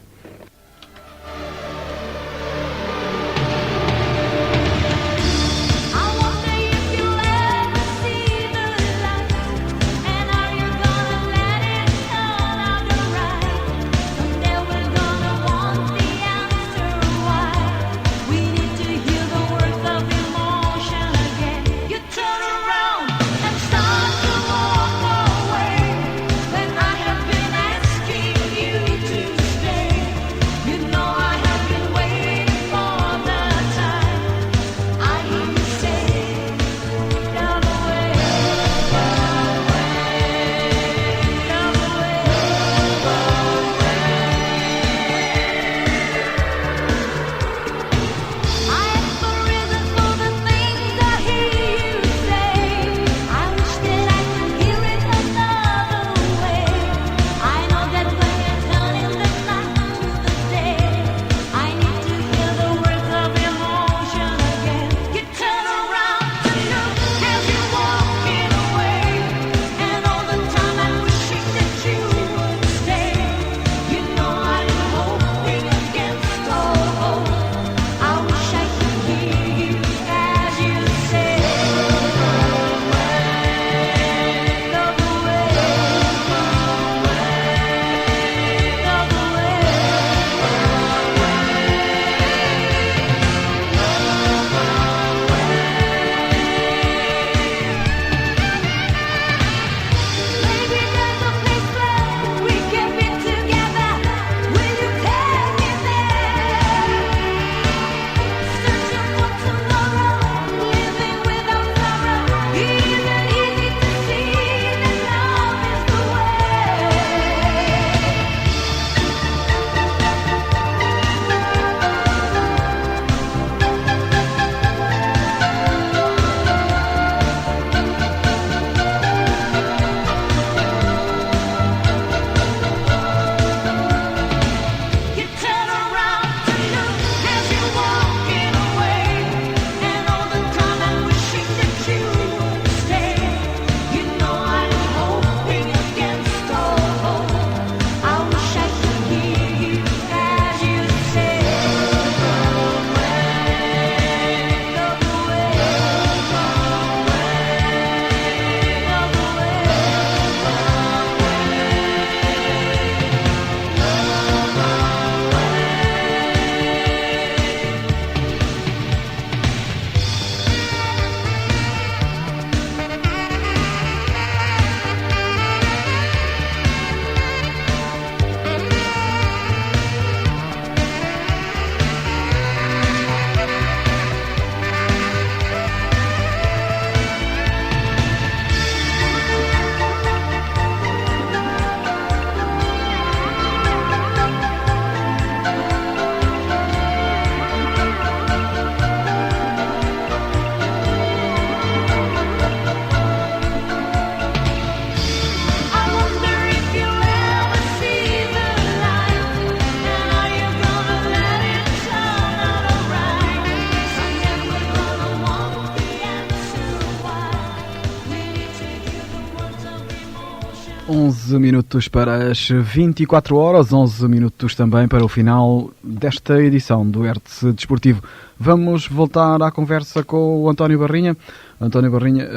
Minutos para as 24 horas, 11 minutos também para o final desta edição do Hertz Desportivo. Vamos voltar à conversa com o António Barrinha. António Barrinha,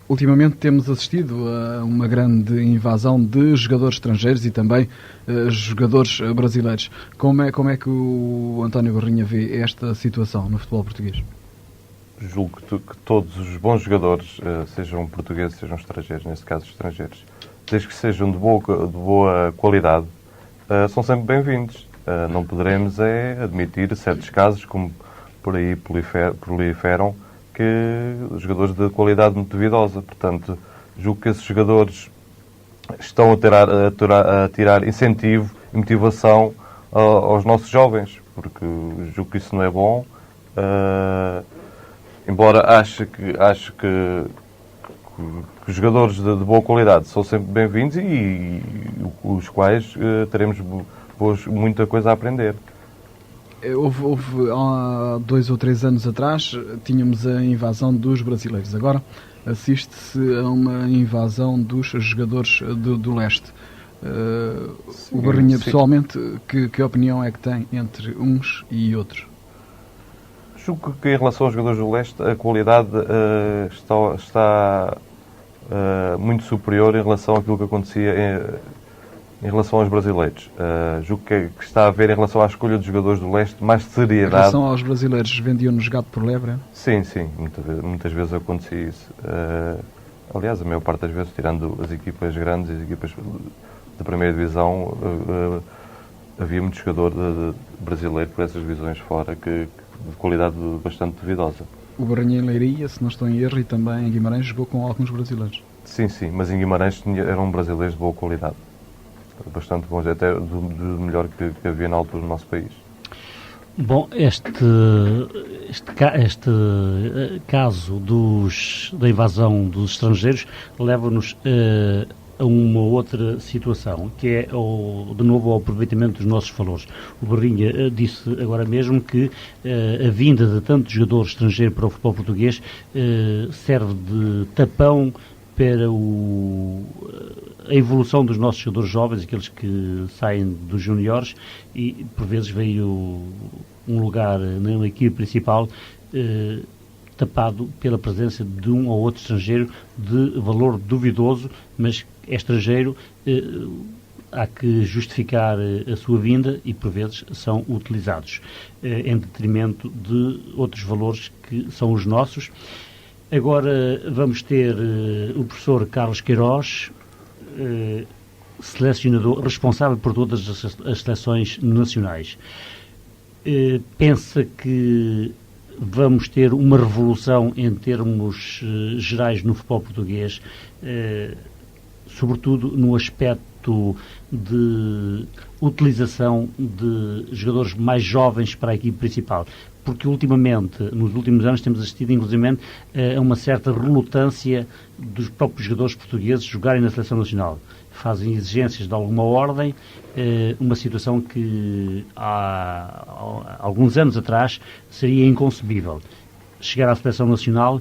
Ultimamente temos assistido a uma grande invasão de jogadores estrangeiros e também jogadores brasileiros. Como é que o António Barrinha vê esta situação no futebol português? Julgo que todos os bons jogadores, sejam portugueses, sejam estrangeiros, neste caso estrangeiros, desde que sejam de boa qualidade, são sempre bem-vindos. Não poderemos admitir certos casos, como por aí proliferam, que jogadores de qualidade muito duvidosa. Portanto, julgo que esses jogadores estão a tirar incentivo e motivação aos nossos jovens, porque julgo que isso não é bom. Embora acho que os jogadores de boa qualidade são sempre bem-vindos e os quais teremos muita coisa a aprender. Houve há 2 ou 3 anos atrás, tínhamos a invasão dos brasileiros. Agora assiste-se a uma invasão dos jogadores do leste. O Barrinha, pessoalmente, que opinião é que tem entre uns e outros? Julgo que em relação aos jogadores do leste, a qualidade está muito superior em relação àquilo que acontecia em relação aos brasileiros. Julgo que está a haver, em relação à escolha dos jogadores do leste, mais seriedade. Em relação aos brasileiros, vendiam-nos gato por lebre? Sim, muitas vezes acontecia isso. Aliás, a maior parte das vezes, tirando as equipas grandes, as equipas da primeira divisão, havia muito jogador brasileiro por essas divisões fora de qualidade bastante duvidosa. O Barrinha em Leiria, se não estou em erro, e também em Guimarães, jogou com alguns brasileiros. Sim, mas em Guimarães eram brasileiros de boa qualidade. Bastante bons, até do melhor que havia na altura no nosso país. Bom, este caso da invasão dos estrangeiros leva-nos a uma outra situação, que é, de novo, ao aproveitamento dos nossos valores. O Barrinha disse agora mesmo que a vinda de tantos jogadores estrangeiros para o futebol português serve de tapão para a evolução dos nossos jogadores jovens, aqueles que saem dos juniores, e por vezes veio um lugar na equipe principal tapado pela presença de um ou outro estrangeiro de valor duvidoso, mas é estrangeiro, há que justificar a sua vinda e por vezes são utilizados em detrimento de outros valores que são os nossos. Agora vamos ter o professor Carlos Queiroz, selecionador, responsável por todas as seleções nacionais. Pensa que vamos ter uma revolução em termos gerais no futebol português, sobretudo no aspecto de utilização de jogadores mais jovens para a equipe principal, porque ultimamente, nos últimos anos, temos assistido inclusivamente a uma certa relutância dos próprios jogadores portugueses jogarem na seleção nacional. Fazem exigências de alguma ordem, uma situação que há alguns anos atrás seria inconcebível. Chegar à seleção nacional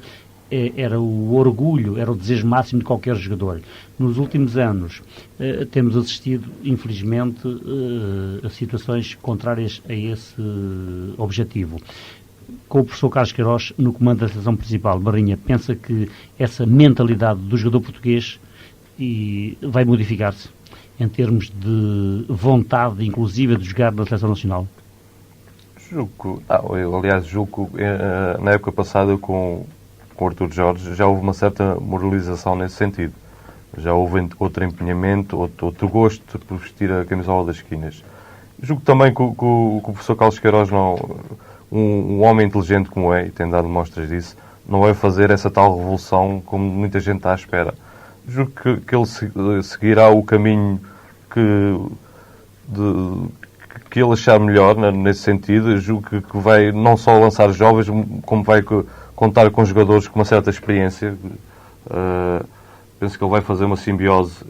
era o orgulho, era o desejo máximo de qualquer jogador. Nos últimos anos temos assistido, infelizmente, a situações contrárias a esse objetivo. Com o professor Carlos Queiroz no comando da seleção principal, Barrinha, pensa que essa mentalidade do jogador português vai modificar-se em termos de vontade, inclusive, de jogar na seleção nacional? Julgo, na época passada com o Artur Jorge, já houve uma certa moralização nesse sentido. Já houve outro empenhamento, outro gosto por vestir a camisola das esquinas. Julgo também que o professor Carlos Queiroz, um homem inteligente como é, e tem dado mostras disso, não vai fazer essa tal revolução como muita gente está à espera. Julgo que ele seguirá o caminho que ele achar melhor nesse sentido. Julgo que vai não só lançar jovens, como vai contar com jogadores com uma certa experiência. Penso que ele vai fazer uma simbiose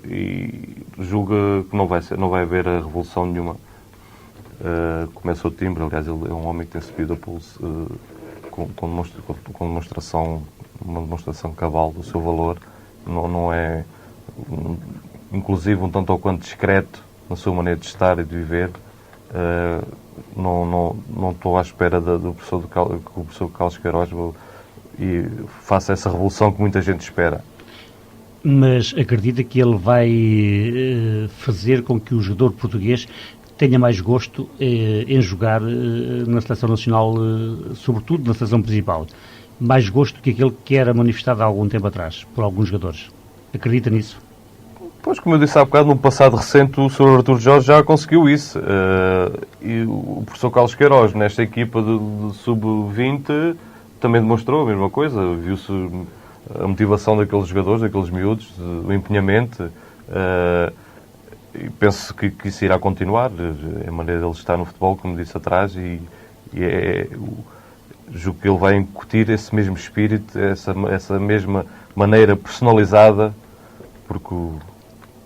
e julgo que não vai haver a revolução nenhuma. Começa o timbre, aliás, ele é um homem que tem subido a pulso com uma demonstração cabal do seu valor. Não é, inclusive, um tanto ou quanto discreto na sua maneira de estar e de viver. Não estou à espera do professor Carlos Queiroz e faça essa revolução que muita gente espera. Mas acredita que ele vai fazer com que o jogador português tenha mais gosto em jogar na seleção nacional, sobretudo na seleção principal? Mais gosto que aquele que era manifestado há algum tempo atrás, por alguns jogadores. Acredita nisso? Pois, como eu disse há bocado, no passado recente o Sr. Artur Jorge já conseguiu isso. E o professor Carlos Queiroz, nesta equipa de sub-20, também demonstrou a mesma coisa. Viu-se a motivação daqueles jogadores, daqueles miúdos, o empenhamento. E penso que isso irá continuar. É a maneira dele estar no futebol, como disse atrás, julgo que ele vai incutir esse mesmo espírito, essa mesma maneira personalizada, porque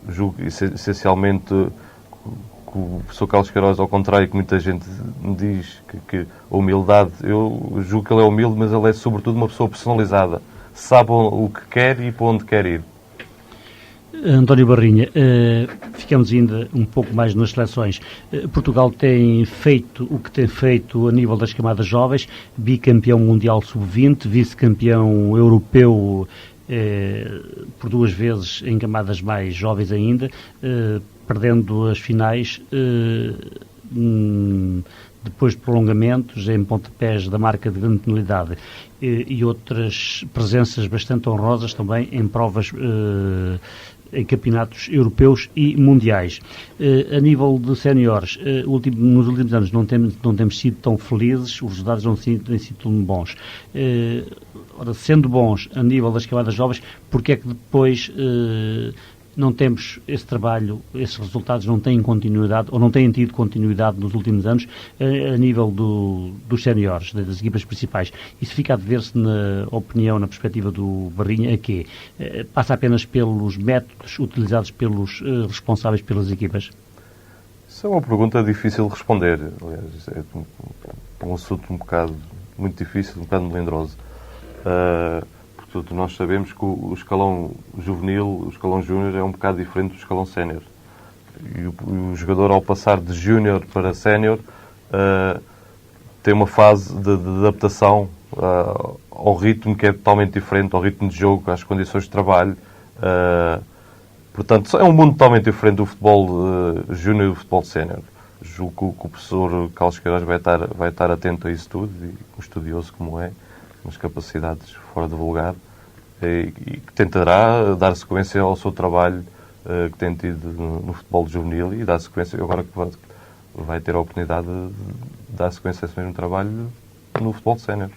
julgo essencialmente que o professor Carlos Queiroz, ao contrário que muita gente me diz que a humildade, eu julgo que ele é humilde, mas ele é sobretudo uma pessoa personalizada, sabe o que quer e para onde quer ir. António Barrinha, ficamos ainda um pouco mais nas seleções. Portugal tem feito o que tem feito a nível das camadas jovens, bicampeão mundial sub-20, vice-campeão europeu por 2 vezes em camadas mais jovens ainda, perdendo as finais depois de prolongamentos em pontapés da marca de grande penalidade e outras presenças bastante honrosas também em provas em campeonatos europeus e mundiais. A nível de séniores, nos últimos anos não temos sido tão felizes, os resultados não têm sido tão bons. Ora, sendo bons a nível das camadas jovens, porque é que depois não temos esse trabalho, esses resultados não têm continuidade, ou não têm tido continuidade nos últimos anos a nível dos séniores, das equipas principais? Isso fica a dever-se, na opinião, na perspectiva do Barrinha, a quê? Passa apenas pelos métodos utilizados pelos responsáveis pelas equipas? Isso é uma pergunta difícil de responder. Aliás, é um assunto um bocado muito difícil, um bocado melindroso. Portanto, nós sabemos que o escalão juvenil, o escalão júnior, é um bocado diferente do escalão sénior. E o jogador, ao passar de júnior para sénior, tem uma fase de adaptação ao ritmo que é totalmente diferente, ao ritmo de jogo, às condições de trabalho. Portanto, é um mundo totalmente diferente do futebol júnior e do futebol sénior. Julgo que o professor Carlos Queiroz vai estar atento a isso tudo, e um estudioso como é, nas capacidades fora de vulgar, e que tentará dar sequência ao seu trabalho que tem tido no futebol juvenil e dar sequência, agora que vai ter a oportunidade de dar sequência a esse mesmo trabalho no futebol sénior.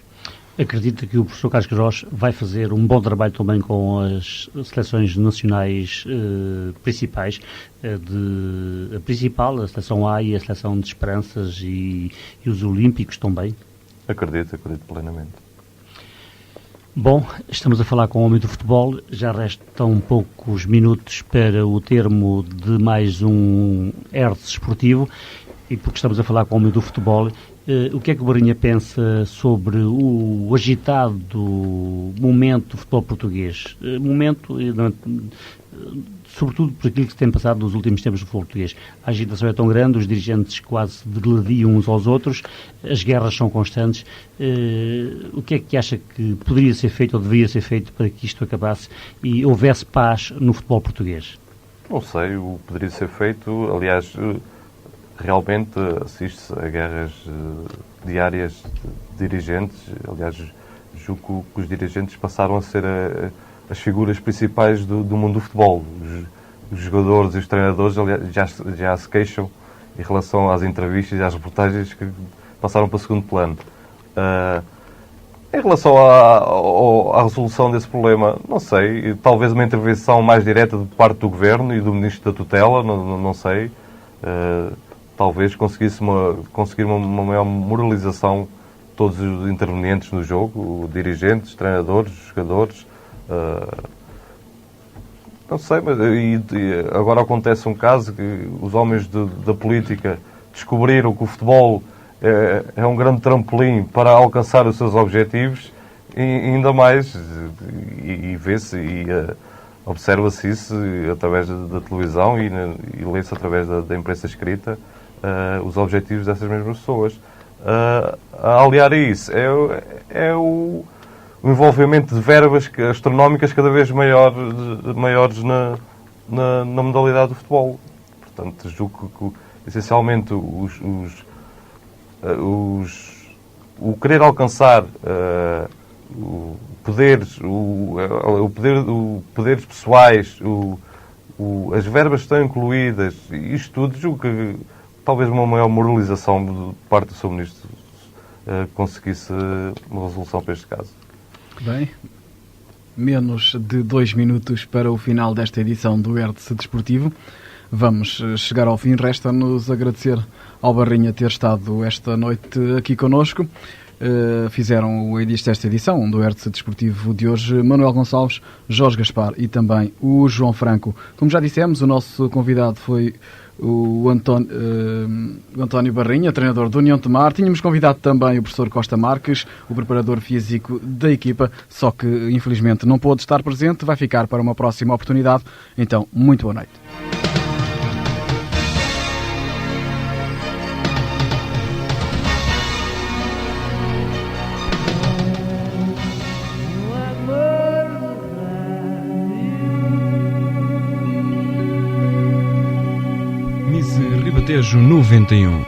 Acredita que o professor Carlos Queiroz vai fazer um bom trabalho também com as seleções nacionais principais, a principal, a seleção A e a seleção de Esperanças e os Olímpicos também? Acredito plenamente. Bom, estamos a falar com o homem do futebol, já restam poucos minutos para o termo de mais um Hertz Esportivo, e porque estamos a falar com o homem do futebol, o que é que o Barrinha pensa sobre o agitado momento do futebol português? Sobretudo por aquilo que se tem passado nos últimos tempos do futebol português. A agitação é tão grande, os dirigentes quase degladiam uns aos outros, as guerras são constantes. O que é que acha que poderia ser feito ou deveria ser feito para que isto acabasse e houvesse paz no futebol português? Não sei o que poderia ser feito. Aliás, realmente assiste-se a guerras diárias de dirigentes. Aliás, julgo que os dirigentes passaram a ser as figuras principais do mundo do futebol. Os jogadores e os treinadores, aliás, já se queixam em relação às entrevistas e às reportagens que passaram para o segundo plano. Em relação à resolução desse problema, não sei, talvez uma intervenção mais direta de parte do Governo e do Ministro da Tutela, não sei. Talvez conseguir uma maior moralização de todos os intervenientes no jogo, dirigentes, treinadores, jogadores. Não sei, mas agora acontece um caso que os homens da política descobriram que o futebol é um grande trampolim para alcançar os seus objetivos, e ainda mais, e vê-se e observa-se isso através da televisão e lê-se através da imprensa escrita, os objetivos dessas mesmas pessoas. A aliar a isso é o envolvimento de verbas astronómicas cada vez maiores na modalidade do futebol. Portanto, julgo que essencialmente o querer alcançar poderes pessoais, as verbas estão incluídas, isto tudo, julgo que talvez uma maior moralização de parte do Sr. Ministro conseguisse uma resolução para este caso. Bem, menos de 2 minutos para o final desta edição do Vértice Desportivo. Vamos chegar ao fim. Resta-nos agradecer ao Barrinha ter estado esta noite aqui connosco. Fizeram o edito desta edição do Vértice Desportivo de hoje Manuel Gonçalves, Jorge Gaspar e também o João Franco. Como já dissemos, o nosso convidado foi o António Barrinha, treinador do União de Tomar. Tínhamos convidado também o professor Costa Marques, o preparador físico da equipa, só que infelizmente não pôde estar presente, vai ficar para uma próxima oportunidade. Então, muito boa noite. Ribatejo 91.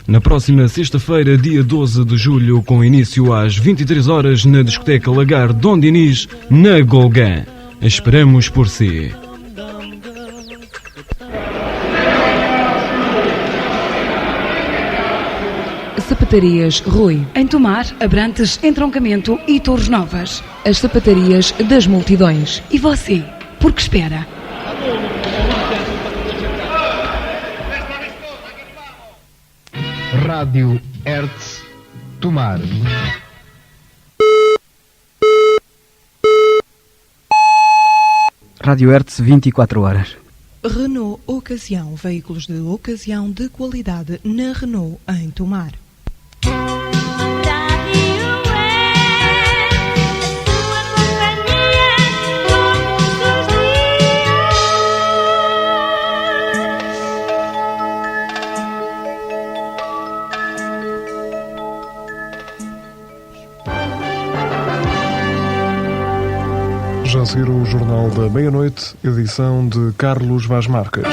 Na próxima sexta-feira, dia 12 de julho, com início às 23 horas na discoteca Lagar Dom Dinis, na Golgã. Esperamos por si. Sapatarias Rui. Em Tomar, Abrantes, Entroncamento e Torres Novas. As sapatarias das multidões. E você, por que espera? Rádio Hertz Tomar. Rádio Hertz 24 horas. Renault Ocasião. Veículos de ocasião de qualidade na Renault em Tomar. Já a seguir o Jornal da Meia-Noite, edição de Carlos Vaz Marques.